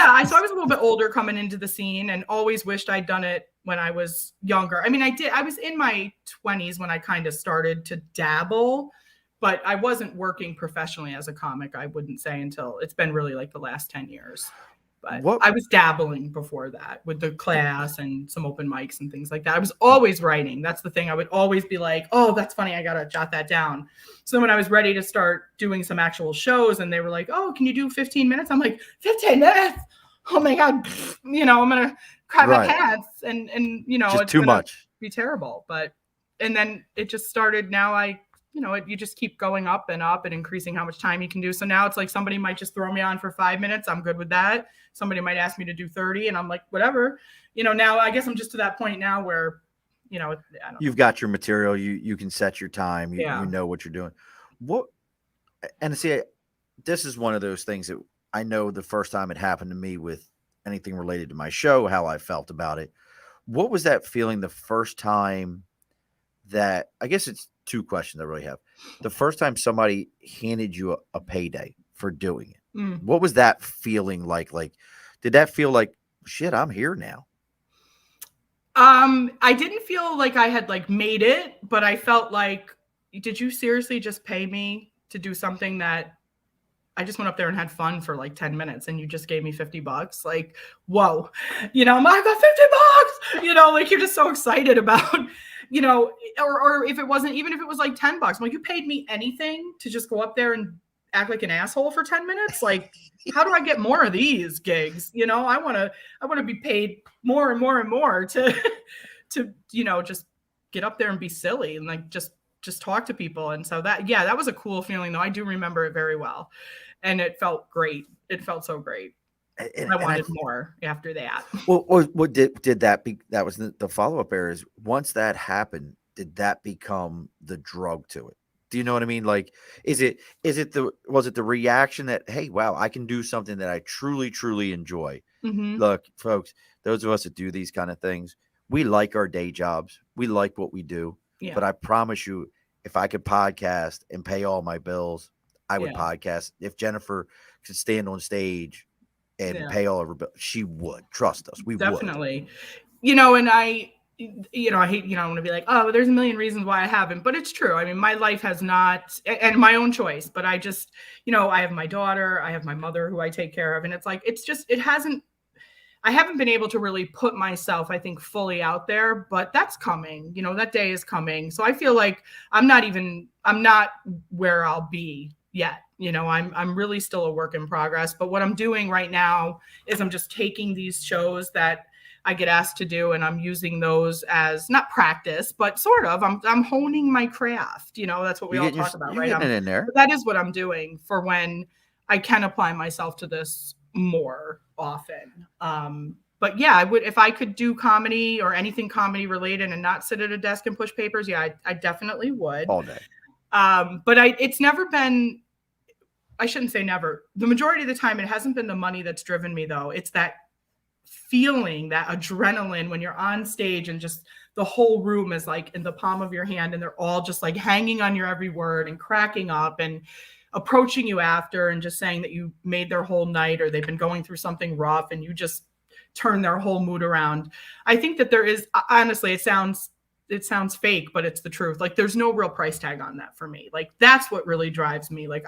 a little bit older coming into the scene and always wished I'd done it when I was younger. I mean, I was in my 20s when I kind of started to dabble, but I wasn't working professionally as a comic, I wouldn't say, until it's been really like the last 10 years. But I was dabbling before that with the class and some open mics and things like that. I was always writing. That's the thing. I would always be like, oh, that's funny. I got to jot that down. So when I was ready to start doing some actual shows and they were like, oh, can you do 15 minutes? I'm like, 15 minutes? Oh my God. I'm going to cry my pants and just it's too much. Be terrible. And then it just started. Now you just keep going up and increasing how much time you can do. So now it's like somebody might just throw me on for 5 minutes. I'm good with that. Somebody might ask me to do 30 and I'm like, whatever. Now I guess I'm just to that point now where, I don't know. You've got your material. You can set your time. You know what you're doing. And see, this is one of those things that I know the first time it happened to me with anything related to my show, how I felt about it. What was that feeling the first time that, I guess it's two questions I really have. The first time somebody handed you a payday for doing it, what was that feeling like? Like, did that feel like, shit, I'm here now? I didn't feel like I had like made it, but I felt like, did you seriously just pay me to do something that I just went up there and had fun for like 10 minutes and you just gave me $50? Like, whoa, I got $50, like you're just so excited about, or if it wasn't, even if it was like $10, I'm like, you paid me anything to just go up there and act like an asshole for 10 minutes? Like, how do I get more of these gigs? I want to be paid more and more and more to just get up there and be silly and like, just talk to people. And so that was a cool feeling though. I do remember it very well. And it felt great. It felt so great. And I wanted more after that. Well, what did that be? That was the follow-up there is, once that happened, did that become the drug to it? Do you know what I mean? Like, was it the reaction that, hey, wow, I can do something that I truly, truly enjoy? Mm-hmm. Look, folks, those of us that do these kind of things, we like our day jobs. We like what we do. Yeah. But I promise you, if I could podcast and pay all my bills, I would podcast. If Jennifer could stand on stage and pay all of her bills, she would. Trust us. We definitely would. And I hate, I want to be like, oh, there's a million reasons why I haven't, but it's true. I mean, my life has not, and my own choice, but I just, I have my daughter, I have my mother who I take care of. And it's like, I haven't been able to really put myself, I think, fully out there, but that's coming, that day is coming. So I feel like I'm not where I'll be yet. I'm really still a work in progress, but what I'm doing right now is I'm just taking these shows that I get asked to do, and I'm using those as not practice, but sort of. I'm honing my craft. That's what we all talk about, right? Getting it in there. That is what I'm doing for when I can apply myself to this more often. But yeah, I would, if I could do comedy or anything comedy related and not sit at a desk and push papers. Yeah, I definitely would all day. But it's never been. I shouldn't say never. The majority of the time, it hasn't been the money that's driven me, though. It's that feeling, that adrenaline when you're on stage and just the whole room is like in the palm of your hand and they're all just like hanging on your every word and cracking up and approaching you after and just saying that you made their whole night or they've been going through something rough and you just turn their whole mood around. I think that there is, honestly, it sounds fake, but it's the truth. Like, there's no real price tag on that for me. Like, that's what really drives me. Like,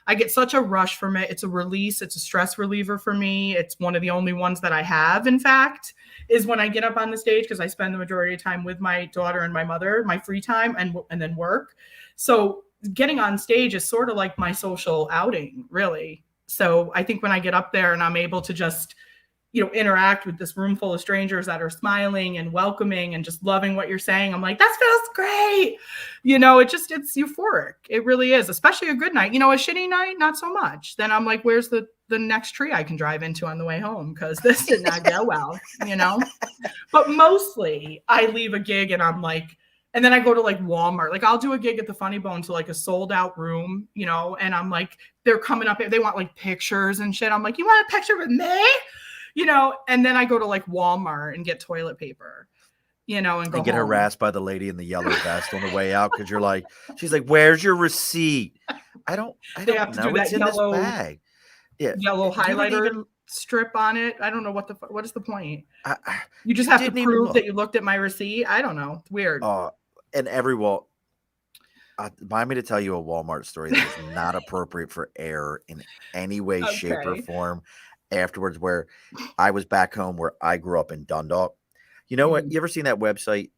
I get such a rush from it. It's a release. It's a stress reliever for me. It's one of the only ones that I have, in fact, is when I get up on the stage, because I spend the majority of time with my daughter and my mother, my free time, and then work. So getting on stage is sort of like my social outing, really. So I think when I get up there and I'm able to just, interact with this room full of strangers that are smiling and welcoming and just loving what you're saying, I'm like, that feels great. It's euphoric. It really is, especially a good night. A shitty night, not so much. Then I'm like, where's the next tree I can drive into on the way home? Because this did not go well, But mostly I leave a gig and I'm like, And then I go to like Walmart. Like I'll do a gig at the Funny Bone to like a sold out room, you know, and I'm like, they're coming up, they want like pictures and shit. I'm like, you want a picture with me? You know, and then I go to like Walmart and get toilet paper, you know, and go and get home. harassed by the lady in the yellow vest on the way out because you're like, she's like, "Where's your receipt?" I don't have to know. do It's that in this bag. Yeah, yellow you didn't highlighter even. strip on it. I don't know what is the point. You You just have to didn't even prove look. that you looked at my receipt. I don't know. It's weird. And every wall. Mind me to tell you a Walmart story that is not appropriate for air in any way, shape, or form. Afterwards, where I was back home, where I grew up in Dundalk. You know what? You ever seen that website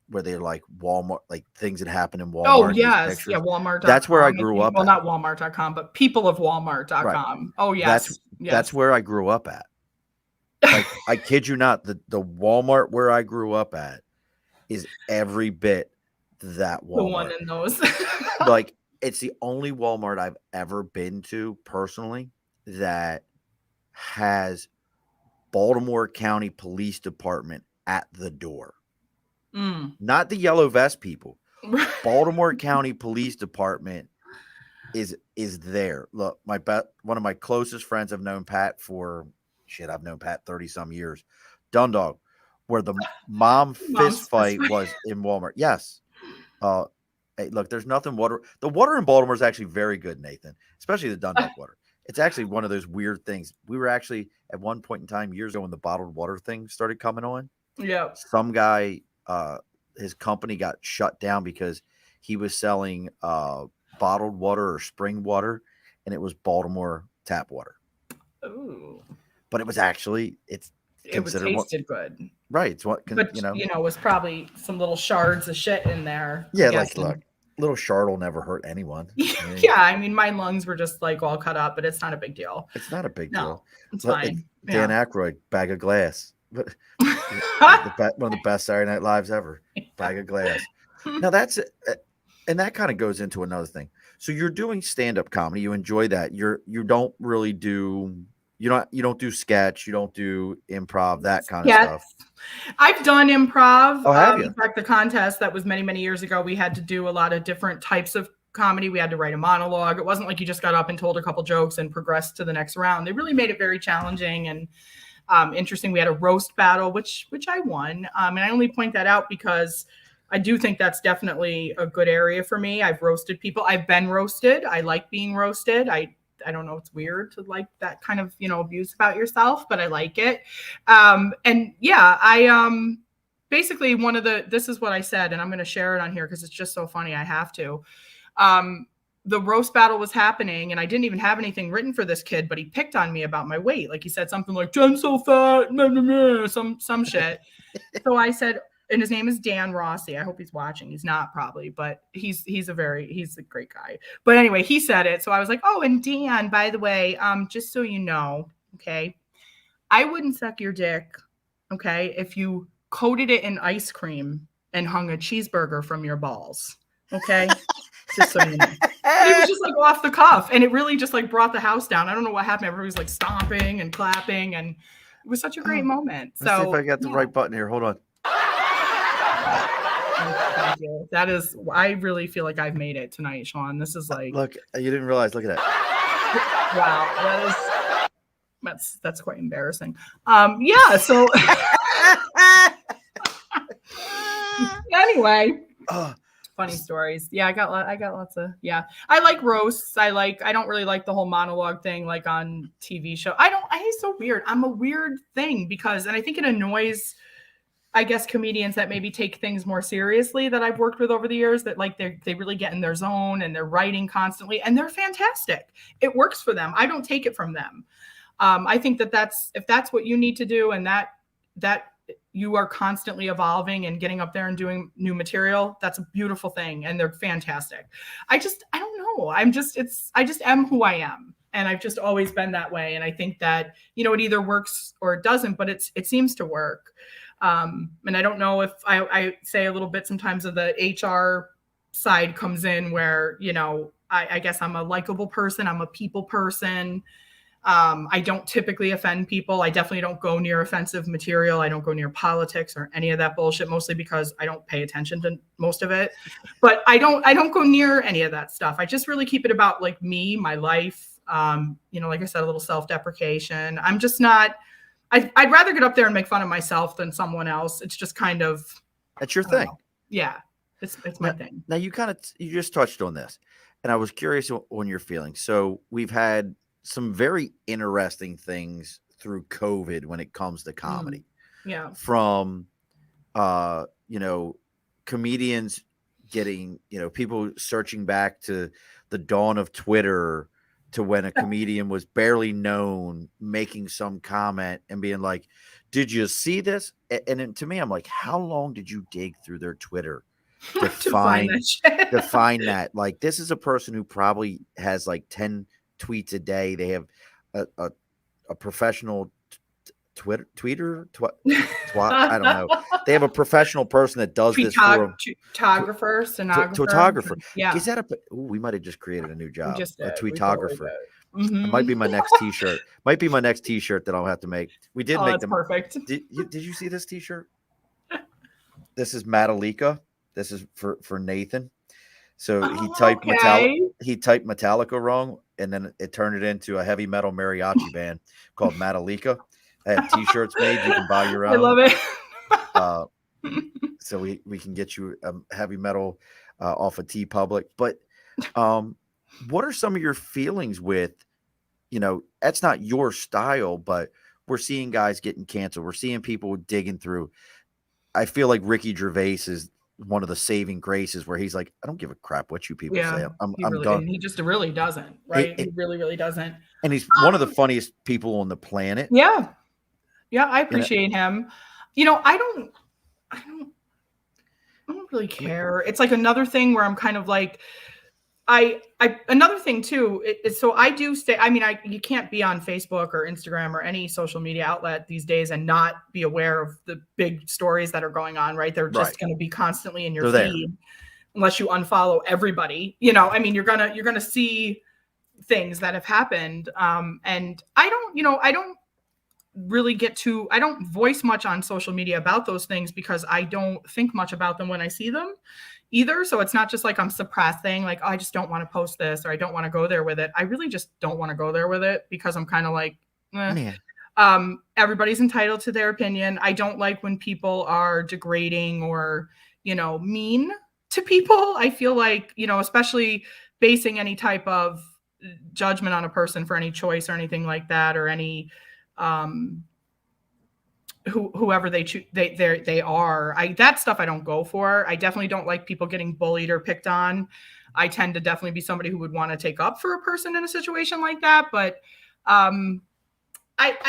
where they're like Walmart, like things that happen in Walmart? Oh, yes. Yeah, Walmart.com. That's where I grew up. Well, not Walmart.com, but peopleofwalmart.com. Right. Oh, yes. That's where I grew up at. Like, I kid you not, the Walmart where I grew up at is every bit that Walmart. The one in those. Like, it's the only Walmart I've ever been to personally that has Baltimore County Police Department at the door. Not the yellow vest people. Baltimore County Police Department is there. Look, one of my closest friends, I've known Pat for I've known Pat 30 some years. Dundalk, where the mom fist fight was in Walmart. Yes. Hey, look, there's nothing the water in Baltimore is actually very good, Nathan, especially the Dundalk water. It's actually one of those weird things. We were actually at one point in time years ago when the bottled water thing started coming on. Yeah. Some guy, his company got shut down because he was selling bottled water or spring water, and it was Baltimore tap water. Ooh. But it was actually it tasted good. Right. It's what but it was probably some little shards of shit in there. Yeah, like look. Little shard will never hurt anyone. Yeah, I mean, my lungs were just like all cut up, but it's not a big deal. It's not a big deal. It's fine. Dan Aykroyd, bag of glass. One of the best Saturday Night Lives ever. Bag of glass. Now that's it, and that kind of goes into another thing. So you're doing stand-up comedy. You enjoy that. You don't really do. You don't do sketch. You don't do improv. That kind of stuff. I've done improv. Oh, have you? In fact, the contest that was many, many years ago, we had to do a lot of different types of comedy. We had to write a monologue. It wasn't like you just got up and told a couple jokes and progressed to the next round. They really made it very challenging and interesting. We had a roast battle, which I won. And I only point that out because I do think that's definitely a good area for me. I've roasted people. I've been roasted. I like being roasted. I don't know. It's weird to like that kind of, abuse about yourself, but I like it. And yeah, I basically this is what I said, and I'm going to share it on here because it's just so funny. I have to. The roast battle was happening, and I didn't even have anything written for this kid, but he picked on me about my weight. Like he said something like "Jen's so fat," some shit. So I said, and his name is Dan Rossi. I hope he's watching. He's not probably, but he's a great guy. But anyway, he said it. So I was like, oh, and Dan, by the way, just so you know, okay, I wouldn't suck your dick, okay, if you coated it in ice cream and hung a cheeseburger from your balls, okay? Just so you know. And it was just like off the cuff, and it really just like brought the house down. I don't know what happened. Everybody was like stomping and clapping, and it was such a great moment. Let's see if I got the right button here. Hold on. Thank you. That is, I really feel like I've made it tonight, Sean. This is like, look, you didn't realize. Look at that. Wow, that's quite embarrassing. Yeah. So anyway, funny stories. Yeah, I got lots of. Yeah, I like roasts. I don't really like the whole monologue thing, like on TV show. It's so weird. I'm a weird thing because, and I think it annoys, I guess, comedians that maybe take things more seriously that I've worked with over the years, that like they really get in their zone and they're writing constantly and they're fantastic. It works for them. I don't take it from them. I think if that's what you need to do and that you are constantly evolving and getting up there and doing new material, that's a beautiful thing. And they're fantastic. I don't know. I just am who I am. And I've just always been that way. And I think that, it either works or it doesn't, but it seems to work. And I don't know if I say a little bit sometimes of the HR side comes in where, I guess I'm a likable person. I'm a people person. I don't typically offend people. I definitely don't go near offensive material. I don't go near politics or any of that bullshit, mostly because I don't pay attention to most of it. But I don't go near any of that stuff. I just really keep it about like me, my life. Like I said, a little self-deprecation. I'm just not. I'd rather get up there and make fun of myself than someone else. It's just kind of. That's your thing. Yeah, it's my thing. Now you just touched on this, and I was curious on your feelings. So we've had some very interesting things through COVID when it comes to comedy. Yeah. From, comedians getting, people searching back to the dawn of Twitter to when a comedian was barely known, making some comment and being like, did you see this? And to me, I'm like, how long did you dig through their Twitter to find that? Like, this is a person who probably has like 10 tweets a day. They have a professional tweeter. I don't know. They have a professional person that does this for them. Photographer, stenographer. Yeah. Is that we might have just created a new job. A tweetographer. Mm-hmm. It might be my next T-shirt. Might be my next T-shirt that I'll have to make. We did make them perfect. Did you see this T-shirt? This is Metallica. This is for Nathan. So he typed Metallica wrong, and then it turned it into a heavy metal mariachi band called Metallica. I have T-shirts made. You can buy your own. I love it. So we can get you heavy metal off of TeePublic. But what are some of your feelings with, that's not your style, but we're seeing guys getting canceled. We're seeing people digging through. I feel like Ricky Gervais is one of the saving graces where he's like, I don't give a crap what you people say. I'm done. And he just really doesn't, right? He really, really doesn't. And he's one of the funniest people on the planet. Yeah. Yeah, I appreciate him. I don't really care. It's like another thing where I'm kind of like, another thing too is, so I do stay. I mean, you can't be on Facebook or Instagram or any social media outlet these days and not be aware of the big stories that are going on, right? They're just going to be constantly in your feed unless you unfollow everybody. I mean, you're gonna see things that have happened. And I don't really I don't voice much on social media about those things because I don't think much about them when I see them either. So it's not just like I'm suppressing, like, oh, I just don't want to post this or I don't want to go there with it. I really just don't want to go there with it because I'm kind of like, everybody's entitled to their opinion. I don't like when people are degrading or, mean to people. I feel like, especially basing any type of judgment on a person for any choice or anything like that, or any whoever they are. That stuff I don't go for. I definitely don't like people getting bullied or picked on. I tend to definitely be somebody who would want to take up for a person in a situation like that. But I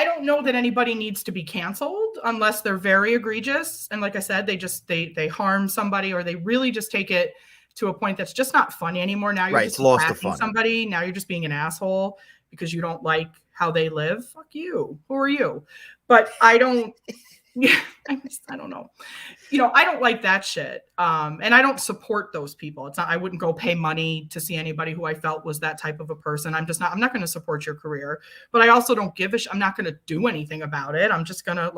don't know that anybody needs to be canceled unless they're very egregious. And like I said, they harm somebody, or they really just take it to a point that's just not funny anymore. Now you're just attacking somebody. Now you're just being an asshole because you don't like how they live. Fuck you. Who are you? But I don't, I don't know. I don't like that shit. And I don't support those people. It's not, I wouldn't go pay money to see anybody who I felt was that type of a person. I'm not going to support your career, but I also don't give a shit. I'm not going to do anything about it. I'm just going to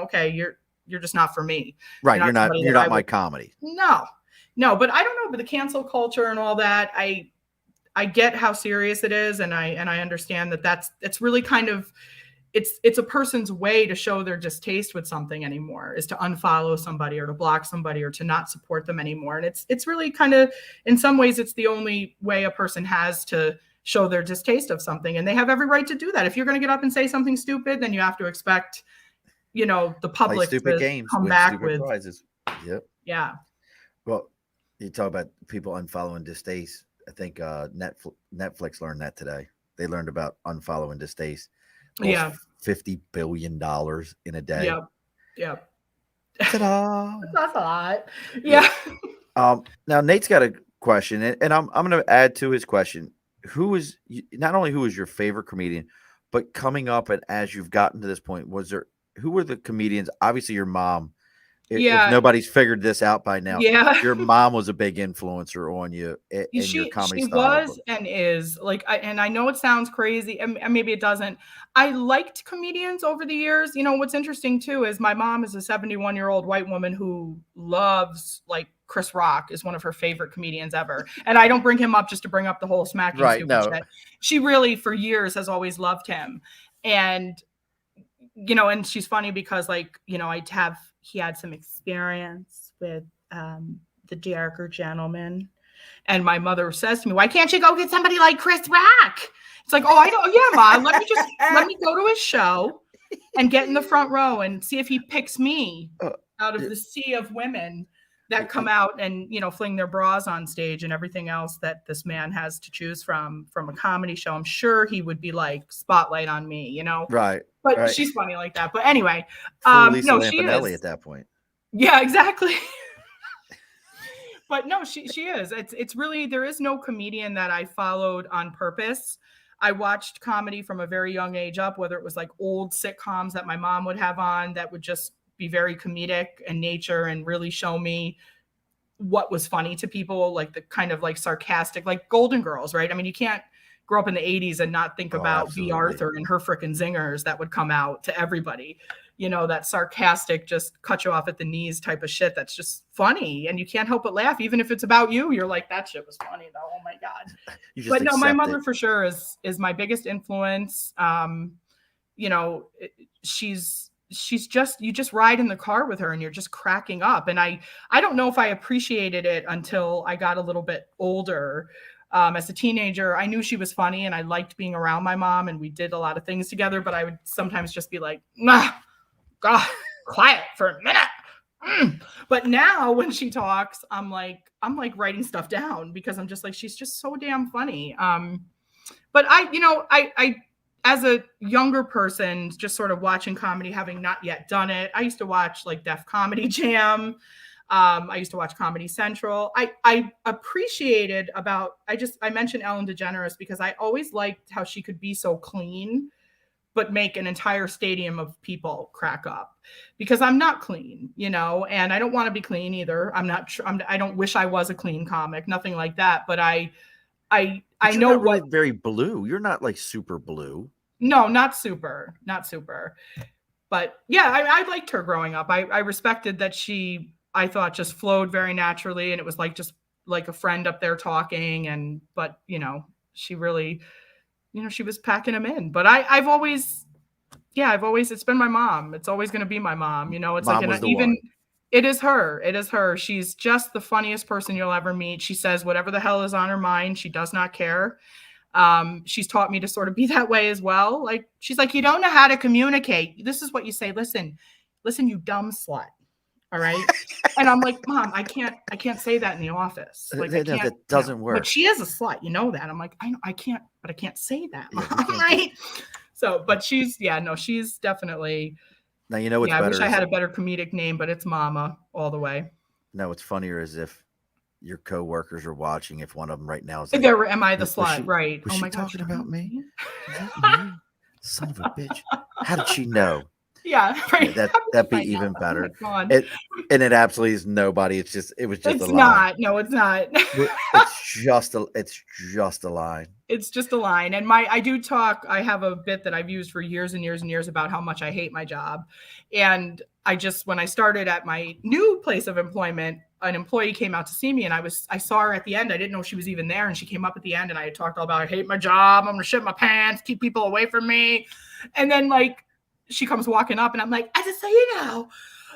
okay, you're just not for me. Right. You're not my comedy. No, but I don't know, but the cancel culture and all that, I get how serious it is. And I understand it's really kind of, it's a person's way to show their distaste with something anymore, is to unfollow somebody or to block somebody or to not support them anymore. And it's really kind of, in some ways, it's the only way a person has to show their distaste of something. And they have every right to do that. If you're going to get up and say something stupid, then you have to expect, the public to come back with prizes. Yep. Yeah. Well, you talk about people unfollowing distaste. I think Netflix learned that today. They learned about unfollowing distaste. Yeah. $50 billion in a day. Yep. Ta-da! That's a lot. Yeah. Now Nate's got a question, and I'm going to add to his question. Who is your favorite comedian, but coming up and as you've gotten to this point, who were the comedians? Obviously, your mom If nobody's figured this out by now, Yeah. your mom was a big influencer on you in your comedy She style. was and is like, and I know it sounds crazy, and maybe it doesn't. I liked comedians over the years. You know, what's interesting too is my mom is a 71-year-old white woman who loves, like, Chris Rock is one of her favorite comedians ever. And I don't bring him up just to bring up the whole smacking stupid shit. She really, for years, has always loved him. And, you know, and she's funny because, like, you know, he had some experience with the Darker Gentleman. And my mother says to me, "Why can't you go get somebody like Chris Rock?" It's like, "Oh, I don't. Yeah, Mom. Let me go to his show and get in the front row and see if he picks me out of the sea of women that come out and, you know, fling their bras on stage and everything else that this man has to choose from a comedy show. I'm sure he would be like, spotlight on me, you know." Right. But she's funny like that. But anyway, Lisa no, she Lampanelli is at that point. Yeah, exactly. But no, she is. It's really, there is no comedian that I followed on purpose. I watched comedy from a very young age up, whether it was like old sitcoms that my mom would have on that would just be very comedic in nature and really show me what was funny to people, like the kind of like sarcastic, like Golden Girls, right? I mean, you can't grow up in the 80s and not think about B. Arthur and her frickin' zingers that would come out to everybody. You know, that sarcastic, just cut you off at the knees type of shit that's just funny. And you can't help but laugh. Even if it's about you, you're like, that shit was funny though. Oh my God. But no, my mother for sure is my biggest influence. You know, she's just, you just ride in the car with her and you're just cracking up. And I don't know if I appreciated it until I got a little bit older. As a teenager, I knew she was funny and I liked being around my mom and we did a lot of things together, but I would sometimes just be like, nah, God, quiet for a minute. But now when she talks, I'm like writing stuff down because I'm just like, she's just so damn funny. But I as a younger person, just sort of watching comedy, having not yet done it, I used to watch like Def Comedy Jam. I used to watch Comedy Central. I appreciated I mentioned Ellen DeGeneres because I always liked how she could be so clean, but make an entire stadium of people crack up because I'm not clean, you know, and I don't want to be clean either. I don't wish I was a clean comic, nothing like that. But I know not really very blue. You're not like super blue. No, not super. But yeah, I liked her growing up. I respected that I thought just flowed very naturally. And it was like, just like a friend up there talking. But you know, she really, you know, she was packing them in. But I've always, it's been my mom. It's always going to be my mom. You know, it's mom like it is her. She's just the funniest person you'll ever meet. She says whatever the hell is on her mind. She does not care. She's taught me to sort of be that way as well. Like, she's like, you don't know how to communicate. This is what you say. Listen, you dumb slut. All right. And I'm like, Mom, I can't say that in the office. Like, that doesn't work. But she is a slut. You know that. I'm like, I can't say that. Mom, right. So, but she's definitely. Now, you know what's better. I wish I had a better comedic name, but it's Mama all the way. No, what's funnier is if your coworkers are watching, if one of them right now is like, am I the slut? Right. Was she talking about me? Son of a bitch. How did she know? Yeah, right. Yeah, that'd be even better. And it absolutely is nobody. It was just a lie. Not. No, it's not. It's just a line. It's just a line. And I have a bit that I've used for years and years and years about how much I hate my job. And when I started at my new place of employment, an employee came out to see me and I saw her at the end. I didn't know she was even there. And she came up at the end and I had talked all about, I hate my job. I'm going to shit my pants, keep people away from me. And then she comes walking up and I'm like, just so you know,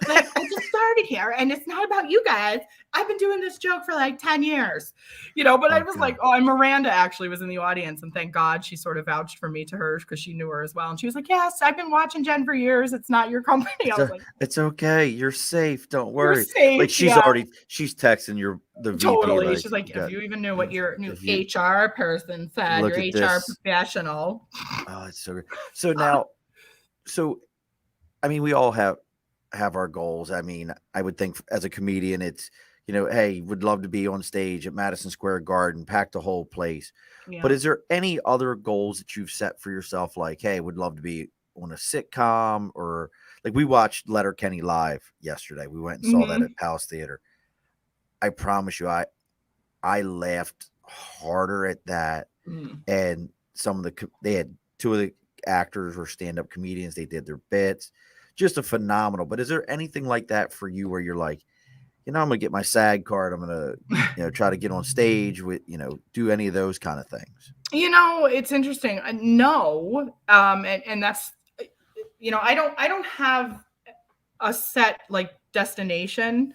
I just started here and it's not about you guys. I've been doing this joke for 10 years, you know, but I was like, and Miranda actually was in the audience and thank God she sort of vouched for me to her because she knew her as well. And she was like, yes, I've been watching Jen for years. It's not your company. I was like, it's okay. You're safe. Don't worry. You're safe, like she's texting the VP. Totally. She's like, if you even knew what your new HR person said, your HR professional. Oh, it's so good. So now, I mean, we all have our goals. I mean, I would think as a comedian, it's, you know, hey, would love to be on stage at Madison Square Garden, pack the whole place. Yeah. But is there any other goals that you've set for yourself? Like, hey, would love to be on a sitcom or like we watched Letterkenny live yesterday. We went and saw that at Palace Theater. I promise you, I laughed harder at that. And they had two of the actors were stand-up comedians. They did their bits, just a phenomenal. But is there anything like that for you where you're like, I'm going to get my SAG card. I'm going to, try to get on stage with, do any of those kind of things. It's interesting. No. And that's, I don't have a set like destination.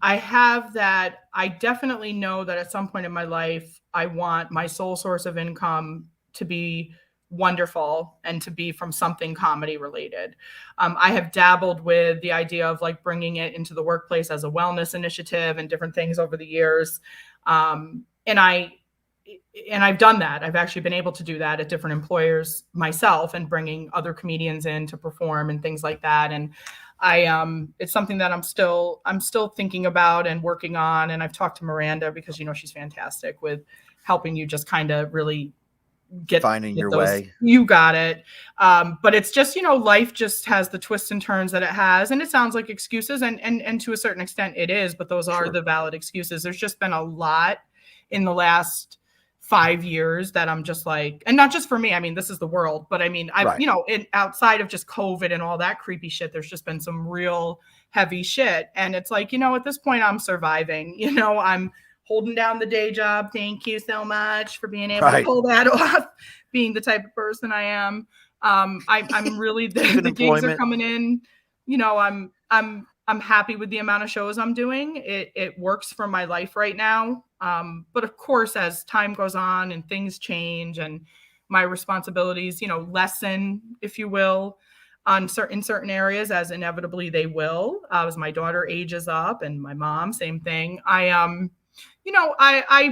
I have that. I definitely know that at some point in my life, I want my sole source of income to be wonderful and to be from something comedy related. I have dabbled with the idea of like bringing it into the workplace as a wellness initiative and different things over the years. And I've done that. I've actually been able to do that at different employers myself and bringing other comedians in to perform and things like that. And it's something that I'm still thinking about and working on. And I've talked to Miranda because, she's fantastic with helping you just kind of really finding your way. You got it. But it's just, life just has the twists and turns that it has. And it sounds like excuses and to a certain extent it is, but those are the valid excuses. There's just been a lot in the last 5 years that I'm just like, and not just for me, I mean, this is the world, but I mean, I've, outside of just COVID and all that creepy shit, there's just been some real heavy shit. And it's like, at this point I'm surviving, I'm holding down the day job. Thank you so much for being able to pull that off, being the type of person I am. I'm really, the gigs are coming in, I'm happy with the amount of shows I'm doing. It works for my life right now. But of course, as time goes on and things change and my responsibilities, lessen, if you will, in certain areas, as inevitably they will, as my daughter ages up and my mom, same thing. I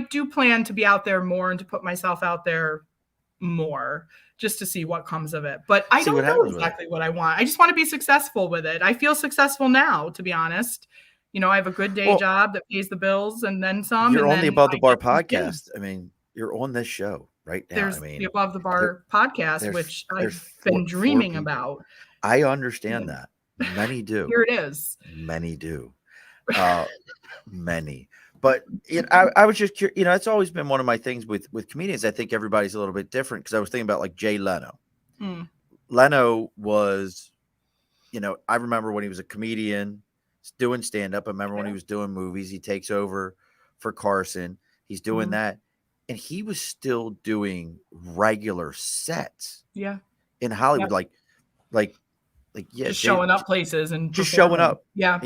do plan to be out there more and to put myself out there more just to see what comes of it. But I don't know exactly what I want. I just want to be successful with it. I feel successful now, to be honest. I have a good day job that pays the bills and then some. You're on the Above the Bar podcast. I mean, you're on this show right now. There's the Above the Bar podcast, which I've been dreaming about. I understand that. Many do. Here it is. Many do. Many. But I was just curious, it's always been one of my things with comedians. I think everybody's a little bit different because I was thinking about like Jay Leno. Leno was, I remember when he was a comedian doing stand-up. I remember when he was doing movies. He takes over for Carson. He's doing that. And he was still doing regular sets. Yeah. In Hollywood. Just showing up places and just showing up. Yeah.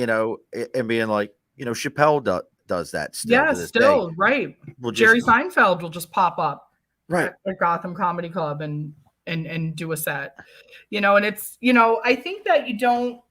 And being like, Chappelle does that still. Yeah, still, right. Jerry Seinfeld will just pop up at Gotham Comedy Club and do a set. And it's, I think that you don't,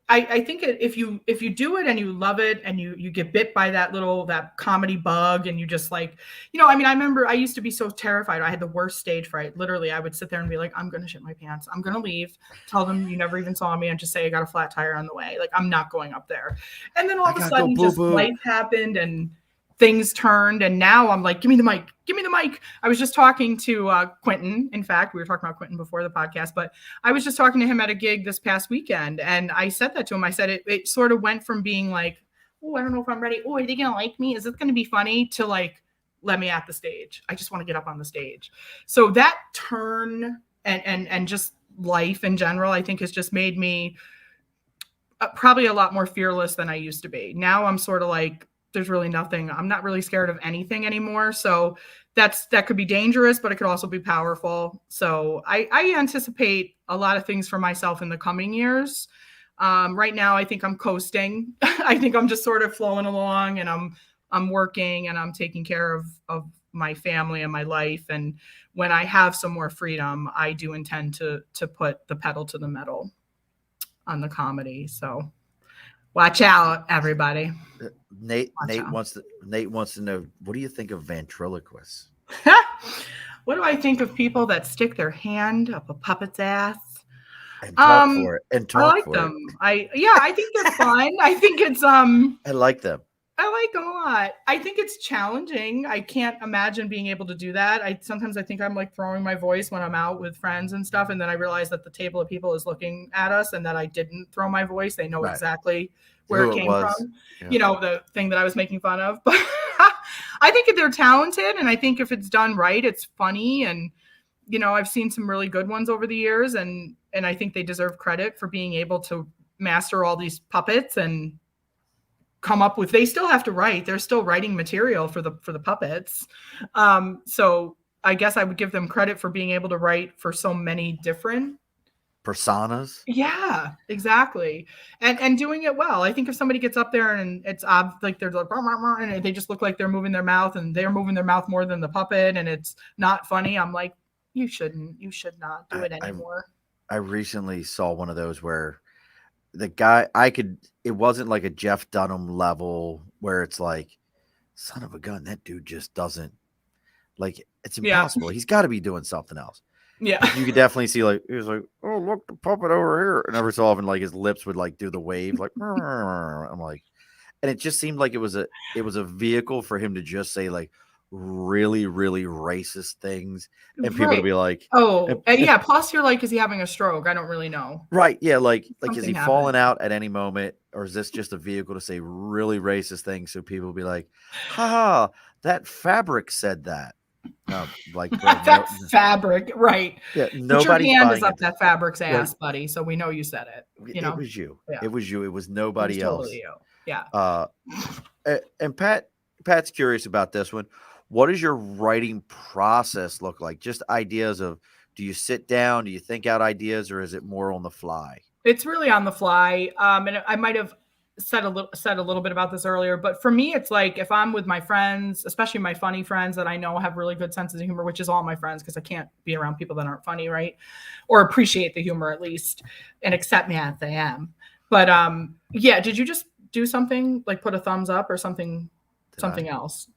I think if you do it and you love it and you get bit by that comedy bug and you just like, I remember I used to be so terrified. I had the worst stage fright. Literally, I would sit there and be like, I'm going to shit my pants. I'm going to leave, tell them you never even saw me and just say I got a flat tire on the way. Like, I'm not going up there. And then all of a sudden life happened and things turned. And now I'm like, give me the mic. Give me the mic. I was just talking to Quentin. In fact, we were talking about Quentin before the podcast, but I was just talking to him at a gig this past weekend. And I said that to him. I said, it sort of went from being like, oh, I don't know if I'm ready. Oh, are they going to like me? Is it going to be funny? To like, let me at the stage. I just want to get up on the stage. So that turn and just life in general, I think has just made me probably a lot more fearless than I used to be. Now I'm sort of like, there's really nothing. I'm not really scared of anything anymore. So that could be dangerous, but it could also be powerful. So I anticipate a lot of things for myself in the coming years. Right now, I think I'm coasting. I think I'm just sort of flowing along and I'm working and I'm taking care of my family and my life. And when I have some more freedom, I do intend to put the pedal to the metal on the comedy. So watch out, everybody. Nate wants to know, what do you think of ventriloquists? What do I think of people that stick their hand up a puppet's ass and talk for it? And talk I like for them. It. I think they're fun. I think it's I like them. I like them a lot. I think it's challenging. I can't imagine being able to do that. Sometimes I think I'm like throwing my voice when I'm out with friends and stuff. And then I realize that the table of people is looking at us and that I didn't throw my voice. They know exactly where it came from, the thing that I was making fun of. But I think they're talented. And I think if it's done right, it's funny. And, I've seen some really good ones over the years. And I think they deserve credit for being able to master all these puppets and come up with, they still have to write. They're still writing material for the puppets. So I guess I would give them credit for being able to write for so many different personas. Yeah, exactly. And doing it well. I think if somebody gets up there and it's like they're like, and they just look like they're moving their mouth and they're moving their mouth more than the puppet and it's not funny, I'm like, you should not do it anymore. I recently saw one of those where the guy, it wasn't like a Jeff Dunham level where it's like, son of a gun, that dude just doesn't, like, it's impossible. He's got to be doing something else. Yeah. You could definitely see, like, he was like, oh, look, the puppet over here. And every so often, like, his lips would, like, do the wave, like, I'm like, and it just seemed like it was a vehicle for him to just say, like, really, really racist things, and people to be like, plus you're like, is he having a stroke? I don't really know. Right. Yeah, like is he falling out at any moment, or is this just a vehicle to say really racist things so people will be like, haha, that fabric said that. Like that fabric, right? Yeah, nobody's your hand is up that fabric's ass, buddy, so we know you said it. It was you. Yeah. It was you. It was nobody else. Totally you. Yeah. And Pat's curious about this one. What does your writing process look like? Just ideas of, do you sit down? Do you think out ideas, or is it more on the fly? It's really on the fly. And I might have said a little bit about this earlier, but for me, it's like if I'm with my friends, especially my funny friends that I know have really good senses of humor, which is all my friends, because I can't be around people that aren't funny, right? Or appreciate the humor at least and accept me as I am. But did you just do something like put a thumbs up or something else?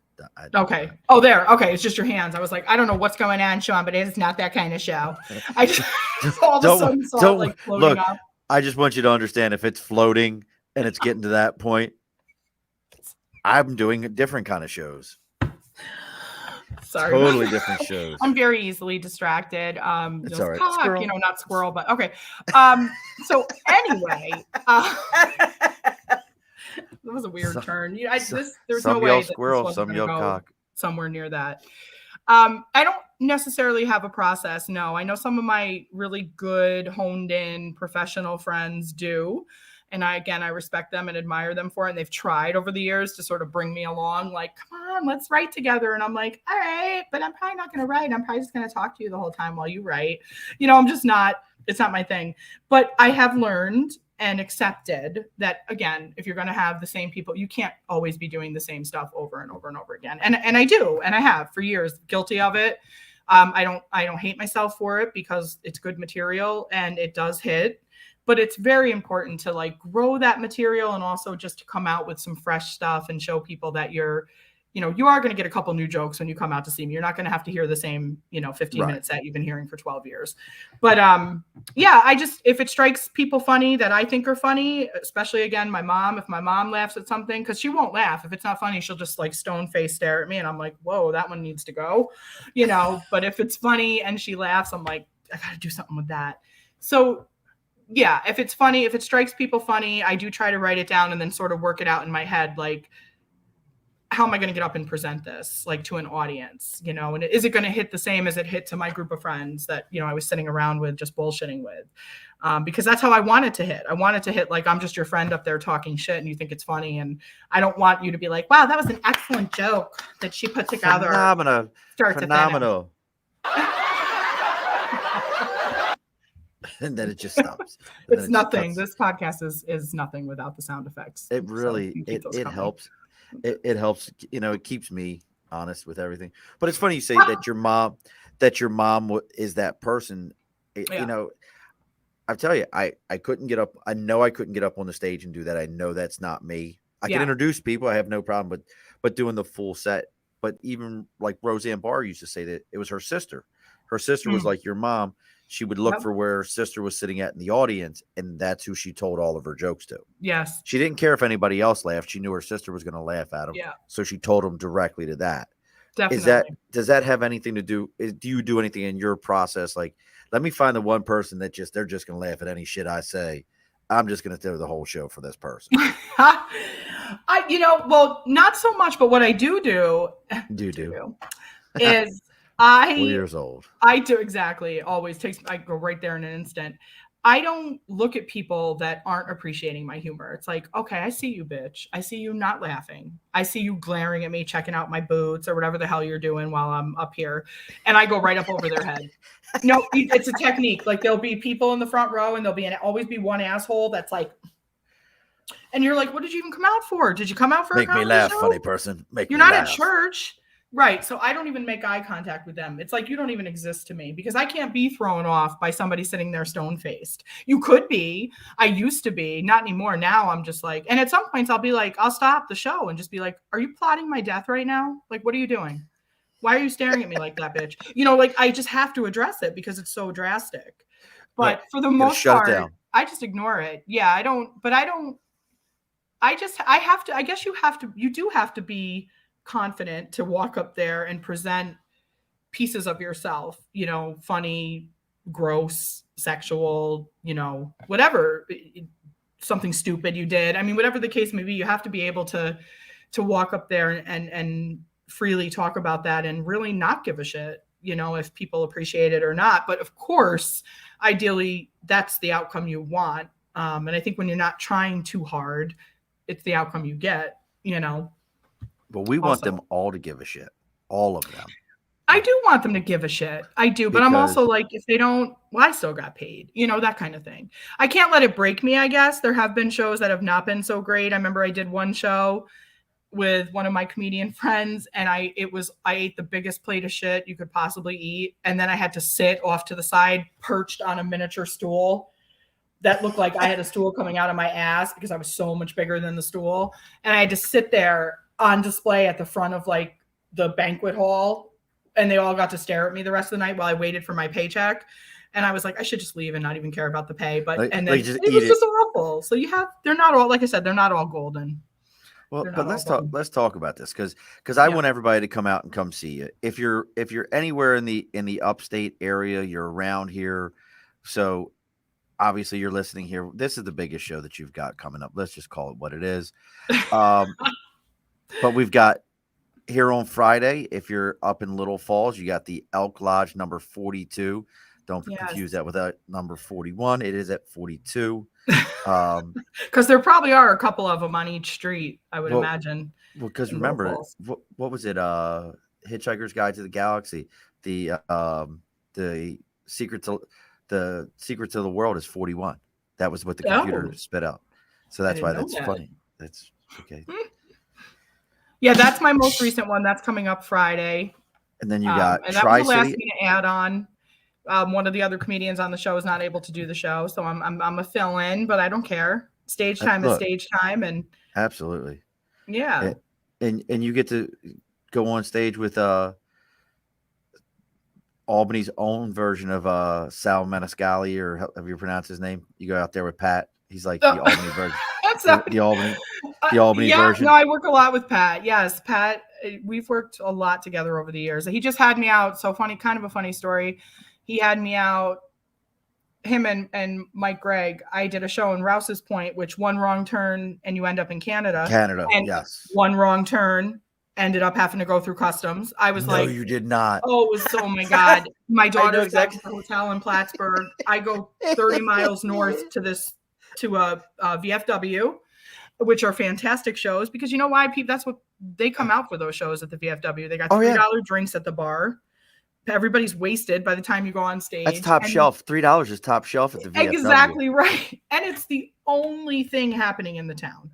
Okay. Oh, there. Okay. It's just your hands. I was like, I don't know what's going on, Sean, but it's not that kind of show. I just all of a sudden saw it like floating up. I just want you to understand, if it's floating and it's getting to that point, I'm doing different kind of shows. Sorry. Totally different shows. I'm very easily distracted. It's all right. Cock, not squirrel, but okay. So anyway, that was a weird turn. There's no way that squirrel, some yell cock. Somewhere near that. I don't necessarily have a process. No, I know some of my really good, honed in professional friends do. And I respect them and admire them for it. And they've tried over the years to sort of bring me along, like, come on, let's write together. And I'm like, all right, but I'm probably not going to write. I'm probably just going to talk to you the whole time while you write. I'm just not, it's not my thing. But I have learned and accepted that, again, if you're going to have the same people, you can't always be doing the same stuff over and over and over again. And I do, and I have for years, guilty of it. I don't hate myself for it because it's good material and it does hit. But it's very important to like grow that material and also just to come out with some fresh stuff and show people that you are going to get a couple new jokes when you come out to see me. You're not going to have to hear the same, 15-minute set you've been hearing for 12 years. But if it strikes people funny that I think are funny, especially again, my mom, if my mom laughs at something, because she won't laugh. If it's not funny, she'll just like stone face stare at me. And I'm like, whoa, that one needs to go, but if it's funny and she laughs, I'm like, I got to do something with that. So yeah, if it's funny, if it strikes people funny, I do try to write it down and then sort of work it out in my head. Like, how am I going to get up and present this like to an audience, and is it going to hit the same as it hit to my group of friends that, I was sitting around with just bullshitting with, because that's how I want it to hit. I want it to hit like I'm just your friend up there talking shit and you think it's funny. And I don't want you to be like, wow, that was an excellent joke that she put together. Phenomenal. And then it just stops. It's nothing. This podcast is nothing without the sound effects. It really, it helps. It helps, it keeps me honest with everything. But it's funny you say that your mom is that person. I tell you, I couldn't get up. I know I couldn't get up on the stage and do that. I know that's not me. I can introduce people. I have no problem, but doing the full set. But even like Roseanne Barr used to say that it was her sister. Her sister was like your mom. she would look for where her sister was sitting at in the audience, and that's who she told all of her jokes to. Yes. She didn't care if anybody else laughed. She knew her sister was going to laugh at them. Yeah. So she told them directly to that. Definitely. Does that have anything to do? Do you do anything in your process? Like, let me find the one person that they're just going to laugh at any shit I say. I'm just going to do the whole show for this person. Well, not so much, but what I do is 4 years old. I do exactly. Always I go right there in an instant. I don't look at people that aren't appreciating my humor. It's like, okay, I see you, bitch. I see you not laughing. I see you glaring at me, checking out my boots or whatever the hell you're doing while I'm up here. And I go right up over their head. No, it's a technique. Like, there'll be people in the front row and there'll always be one asshole that's like, and you're like, what did you even come out for? Did you come out for Make me laugh, show? Funny person. You're not at church. Right. So I don't even make eye contact with them. It's like, you don't even exist to me because I can't be thrown off by somebody sitting there stone-faced. You could be. I used to be. Not anymore. Now I'm just like, and at some points I'll be like, I'll stop the show and just be like, are you plotting my death right now? Like, what are you doing? Why are you staring at me like that, bitch? Like, I just have to address it because it's so drastic. But for the most part, I just ignore it. Yeah, I guess you do have to be confident to walk up there and present pieces of yourself, funny, gross, sexual, whatever, something stupid you did. I mean, whatever the case may be, you have to be able to walk up there and freely talk about that and really not give a shit, if people appreciate it or not. But of course, ideally, that's the outcome you want. And I think when you're not trying too hard, it's the outcome you get, But we want them all to give a shit. All of them. I do want them to give a shit. I do. But I'm also like, if they don't, well, I still got paid. That kind of thing. I can't let it break me, I guess. There have been shows that have not been so great. I remember I did one show with one of my comedian friends, and I ate the biggest plate of shit you could possibly eat. And then I had to sit off to the side, perched on a miniature stool that looked like I had a stool coming out of my ass because I was so much bigger than the stool. And I had to sit there on display at the front of like the banquet hall, and they all got to stare at me the rest of the night while I waited for my paycheck. And I was like, I should just leave and not even care about the pay. But it was just awful. So they're not all, like I said, they're not all golden. Well, but let's talk about this because I want everybody to come out and come see you. If you're anywhere in the upstate area, you're around here. So obviously you're listening here. This is the biggest show that you've got coming up. Let's just call it what it is. But we've got here on Friday, if you're up in Little Falls, you got the Elk Lodge number 42. Don't confuse that with that number 41. It is at 42. Because there probably are a couple of them on each street, I would imagine. Well, because remember, what was it? Hitchhiker's Guide to the Galaxy. The secret to the world is 41. That was what the computer spit out. So that's why that's funny. That's okay. Yeah, that's my most recent one. That's coming up Friday. And then you got and that was the last thing to add on. One of the other comedians on the show is not able to do the show, so I'm a fill-in, but I don't care. Stage time is stage time, and absolutely, yeah. And you get to go on stage with Albany's own version of Sal Maniscalco, or have you pronounced his name? You go out there with Pat. He's like the Albany version. The Albany version. No, I work a lot with Pat. Yes, Pat. We've worked a lot together over the years. He just had me out. So funny, kind of a funny story. He had me out, him and Mike Gregg. I did a show in Rouse's Point, which one wrong turn and you end up in Canada. And yes. One wrong turn ended up having to go through customs. I was like, no, you did not. Oh, my God. My daughter's at the hotel in Plattsburgh. I go 30 miles north to a VFW, which are fantastic shows because you know why? That's what they come out for, those shows at the VFW. They got $3 drinks at the bar. Everybody's wasted by the time you go on stage. That's top shelf. $3 is top shelf at the VFW. Exactly right. And it's the only thing happening in the town.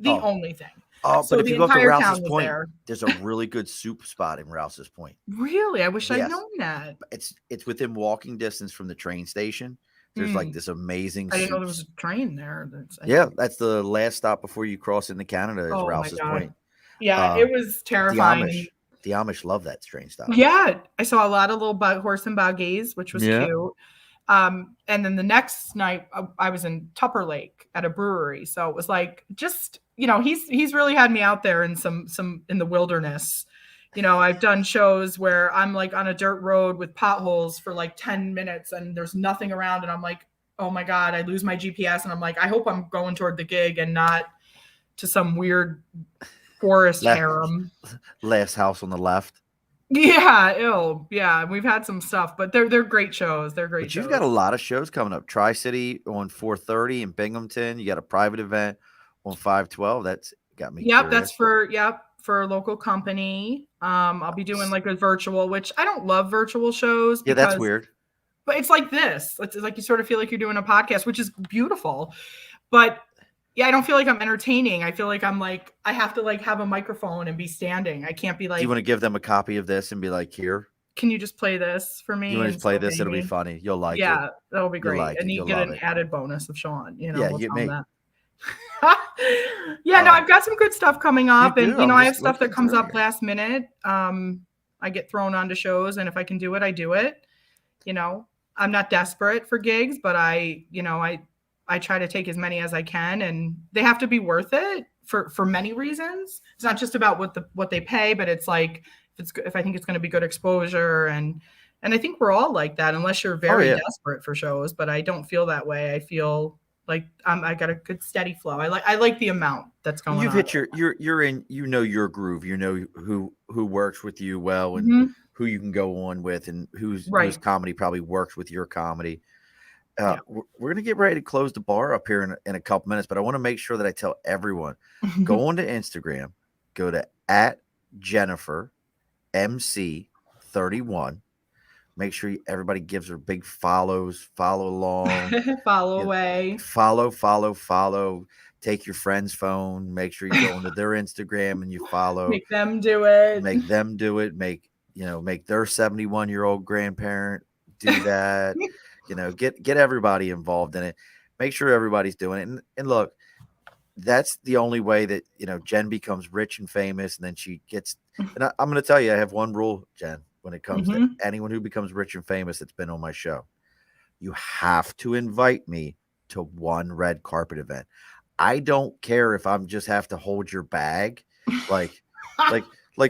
Only thing. Oh, so but if you go up to Rouse's Point, there's a really good soup spot in Rouse's Point. Really? I wish I'd known that. It's within walking distance from the train station. There's like this amazing I didn't know there was a train there. That's the last stop before you cross into Canada is Rouse's Point. Yeah, it was terrifying. The Amish love that train stop. Yeah, I saw a lot of little horse and buggies, which was cute. And then the next night I was in Tupper Lake at a brewery. So it was like, just, he's really had me out there in some in the wilderness. I've done shows where I'm like on a dirt road with potholes for like 10 minutes and there's nothing around. And I'm like, oh my God, I lose my GPS. And I'm like, I hope I'm going toward the gig and not to some weird forest harem. Last house on the left. Yeah, ill. Yeah, we've had some stuff, but they're great shows. They're great. But you've got a lot of shows coming up. Tri-City on 4:30 in Binghamton. You got a private event on 5/12. That's got me. Yep, curious. That's for a local company. I'll be doing like a virtual, which I don't love virtual shows. Yeah, that's weird. But it's like this. It's like you sort of feel like you're doing a podcast, which is beautiful. But yeah, I don't feel like I'm entertaining. I feel like I have to like have a microphone and be standing. I can't be like. Do you want to give them a copy of this and be like, here? Can you just play this for me? You want to play this? It'll be funny. You'll like it. Yeah, that'll be great. And you get an added bonus of Sean. Yeah, you get me. Yeah, no, I've got some good stuff coming up, and I have stuff that comes up last minute. I get thrown onto shows, and if I can do it, I do it. I'm not desperate for gigs, but I try to take as many as I can, and they have to be worth it for many reasons. It's not just about what they pay, but it's like if I think it's going to be good exposure, and I think we're all like that, unless you're very desperate for shows. But I don't feel that way. I feel like I got a good steady flow. I like the amount that's going on. You've hit you're in your groove. You know who works with you well and who you can go on with, and whose comedy probably works with your comedy. We're gonna get ready to close the bar up here in a couple minutes, but I want to make sure that I tell everyone: go on to Instagram, go to @Jennifer MC31. Make sure everybody gives her big follows, follow along, follow away, follow. Take your friend's phone. Make sure you go onto their Instagram and you follow. Make them do it. Make their 71-year-old grandparent do that. Get everybody involved in it. Make sure everybody's doing it. And look, that's the only way that Jen becomes rich and famous, and then she gets. And I'm going to tell you, I have one rule, Jen. When it comes to anyone who becomes rich and famous that's been on my show, you have to invite me to one red carpet event. I don't care if I'm just have to hold your bag. Like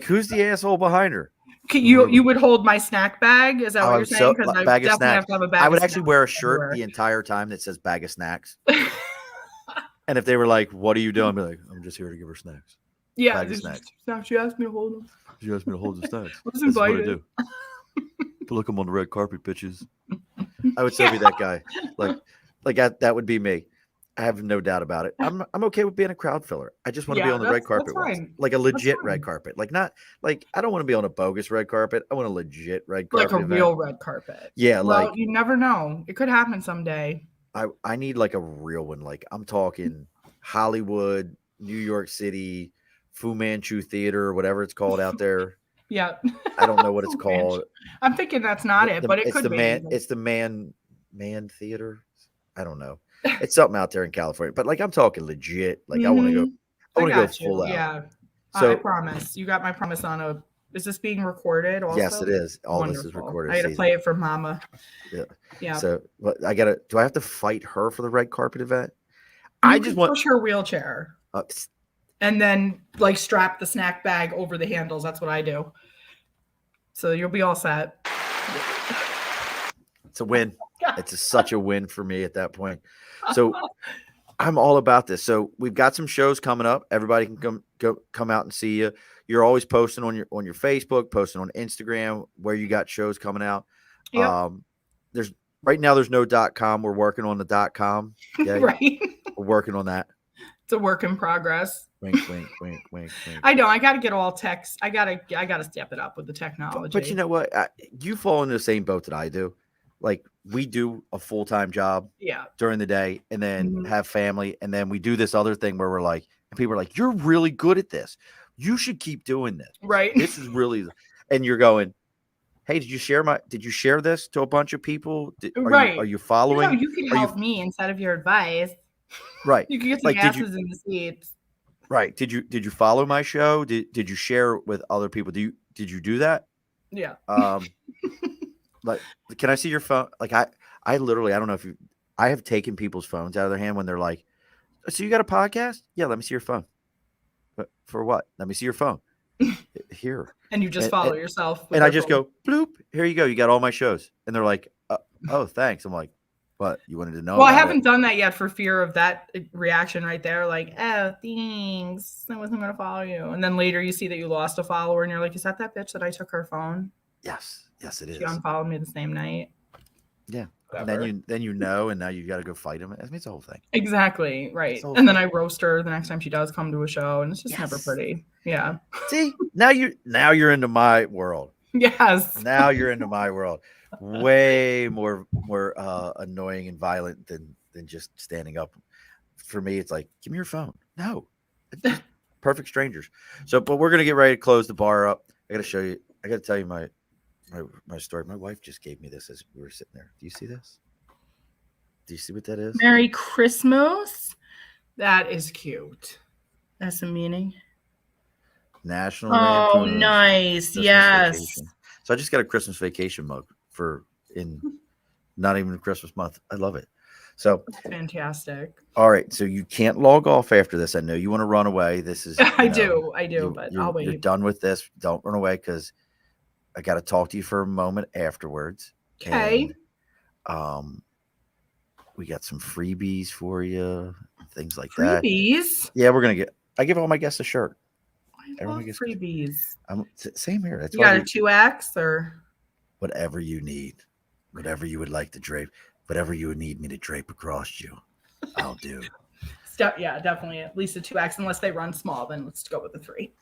who's the asshole behind her? You would hold my snack bag? Is that what you're saying? Because I definitely have to have a bag. I would actually wear a shirt the entire time that says bag of snacks. And if they were like, "What are you doing?" I'd be like, "I'm just here to give her snacks." Yeah, snacks. She asked me to hold them. She asked me to hold the snacks. That's what I do. Put them on the red carpet, bitches. I would still be that guy. Like that would be me. I have no doubt about it. I'm okay with being a crowd filler. I just want to be on the red carpet once. Like a legit red carpet. Like not like I don't want to be on a bogus red carpet. I want a legit red carpet. Like a real red carpet. Yeah, well, you never know. It could happen someday. I need like a real one. Like I'm talking Hollywood, New York City, Fu Manchu Theater, whatever it's called out there. Yeah. I don't know what it's called. I'm thinking that's not it, but it could be. It's the man theater. I don't know. It's something out there in California, but like I'm talking legit. Like I want to go full out. Yeah. So I promise. You got my promise on a. Is this being recorded also? Yes, it is. All Wonderful. This is recorded. I had to play it for Mama. Yeah. Yeah. So do I have to fight her for the red carpet event? I just want push her wheelchair. And then like strap the snack bag over the handles. That's what I do. So you'll be all set. It's a win. It's such a win for me at that point. So I'm all about this. So we've got some shows coming up. Everybody can come out and see you. You're always posting on your Facebook, posting on Instagram where you got shows coming out. Yep. Right now there's no .com. We're working on the .com. Okay? Right. We're working on that. It's a work in progress. Wink, wink, wink, wink, wink. I know. I got to get all text. I gotta step it up with the technology. But you know what? You fall into the same boat that I do. Like we do a full-time job during the day and then have family. And then we do this other thing where we're like, and people are like, you're really good at this. You should keep doing this. Right. This is really, and you're going, hey, did you share this to a bunch of people? Are you following? You can help me instead of your advice. Right. You can get some asses in the seats. Right. Did you follow my show? Did you share with other people? Did you do that? Yeah. Like, can I see your phone? Like I don't know if I have taken people's phones out of their hand when they're like, so you got a podcast? Yeah, let me see your phone. But for what? Let me see your phone. Here. And you just follow yourself. And I just go, bloop, here you go. You got all my shows. And they're like, oh, thanks. I'm like, what? You wanted to know? Well, I haven't done that yet for fear of that reaction right there. Like, oh, thanks. I wasn't going to follow you. And then later you see that you lost a follower and you're like, is that bitch that I took her phone? Yes, it is. She unfollowed me the same night. Yeah. And then you know, and now you got to go fight him. I mean, it's the whole thing. Exactly. Right. And then I roast her the next time she does come to a show, and it's just never pretty. Yeah. See, now you're into my world. Yes. Now you're into my world. Way more annoying and violent than just standing up. For me, it's like, give me your phone. No. Perfect strangers. So, but we're gonna get ready to close the bar up. I gotta show you. I gotta tell you my story. My wife just gave me this as we were sitting there. Do you see this? Do you see what that is? Merry Christmas. That is cute. That's the meaning. National. Oh, nice. Christmas yes. Vacation. So I just got a Christmas vacation mug in not even Christmas month. I love it. So that's fantastic. All right. So you can't log off after this. I know you want to run away. This is I do, but I'll wait. You're done with this. Don't run away because I got to talk to you for a moment afterwards. Okay. And, we got some freebies for you, things like that. Freebies? Yeah, I give all my guests a shirt. I love freebies. Same here. That's you got a 2X or whatever you need, whatever you would like to drape, whatever you would need me to drape across you, I'll do. Yeah, definitely at least a 2X. Unless they run small, then let's go with the 3.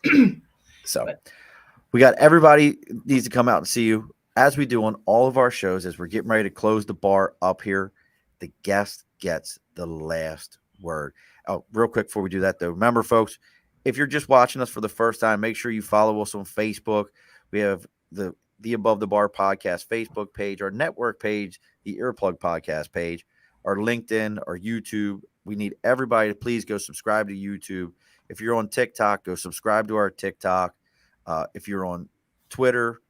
We got everybody needs to come out and see you as we do on all of our shows. As we're getting ready to close the bar up here, the guest gets the last word. Oh, real quick before we do that, though, remember, folks, if you're just watching us for the first time, make sure you follow us on Facebook. We have the Above the Bar podcast Facebook page, our network page, the Earplug podcast page, our LinkedIn, our YouTube. We need everybody to please go subscribe to YouTube. If you're on TikTok, go subscribe to our TikTok. If you're on Twitter,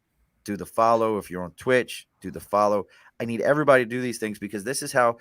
do the follow. If you're on Twitch, do the follow. I need everybody to do these things because this is how,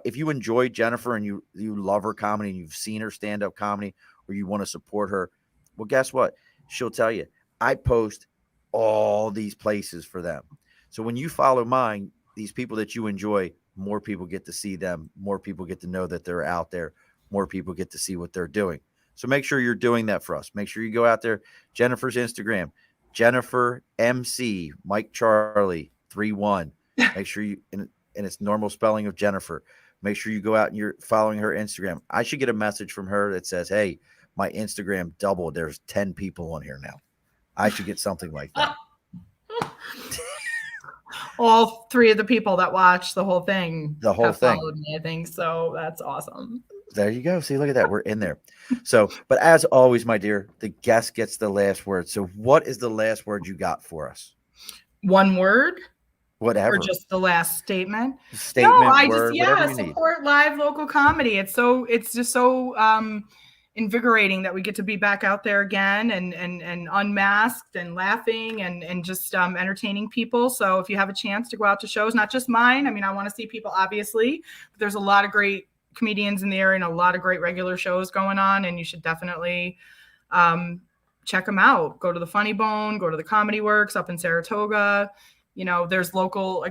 if you enjoy Jennifer and you love her comedy and you've seen her stand-up comedy or you want to support her, well, guess what? She'll tell you, I post all these places for them. So when you follow mine, these people that you enjoy, more people get to see them. More people get to know that they're out there. More people get to see what they're doing. So make sure you're doing that for us. Make sure you go out there. Jennifer's Instagram, Jennifer MC, Mike Charlie 31. Make sure you, and it's normal spelling of Jennifer. Make sure you go out and you're following her Instagram. I should get a message from her that says, hey, my Instagram doubled. There's 10 people on here now. I should get something like that. All 3 of the people that watch the whole thing followed me, I think. So that's awesome. There you go. See, look at that. We're in there. So, but as always, my dear, the guest gets the last word. So what is the last word you got for us? One word? Whatever. Or just the last statement? Word, support live local comedy. It's just so invigorating that we get to be back out there again and unmasked and laughing and just entertaining people. So if you have a chance to go out to shows, not just mine, I mean, I want to see people, obviously, but there's a lot of great comedians in the area and a lot of great regular shows going on, and you should definitely check them out. Go to the Funny Bone, go to the Comedy Works up in Saratoga. You know, there's local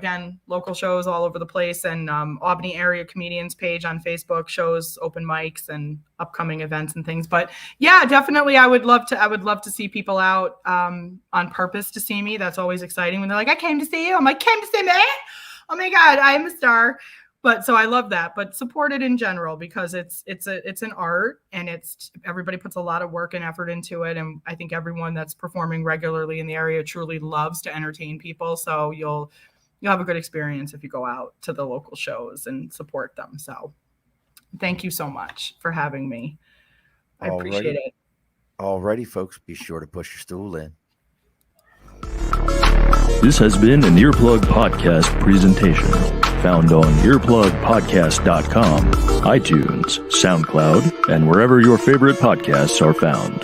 shows all over the place, and Albany area comedians page on Facebook shows open mics and upcoming events and things. But yeah, definitely, I would love to see people out on purpose to see me. That's always exciting when they're like, I came to see you. I'm like, came to see me? Oh my God, I'm a star. But so I love that, but support it in general because it's an art and everybody puts a lot of work and effort into it. And I think everyone that's performing regularly in the area truly loves to entertain people. So you'll have a good experience if you go out to the local shows and support them. So thank you so much for having me. I appreciate it. Alrighty, folks, be sure to push your stool in. This has been an Earplug Podcast presentation, found on earplugpodcast.com, iTunes, SoundCloud, and wherever your favorite podcasts are found.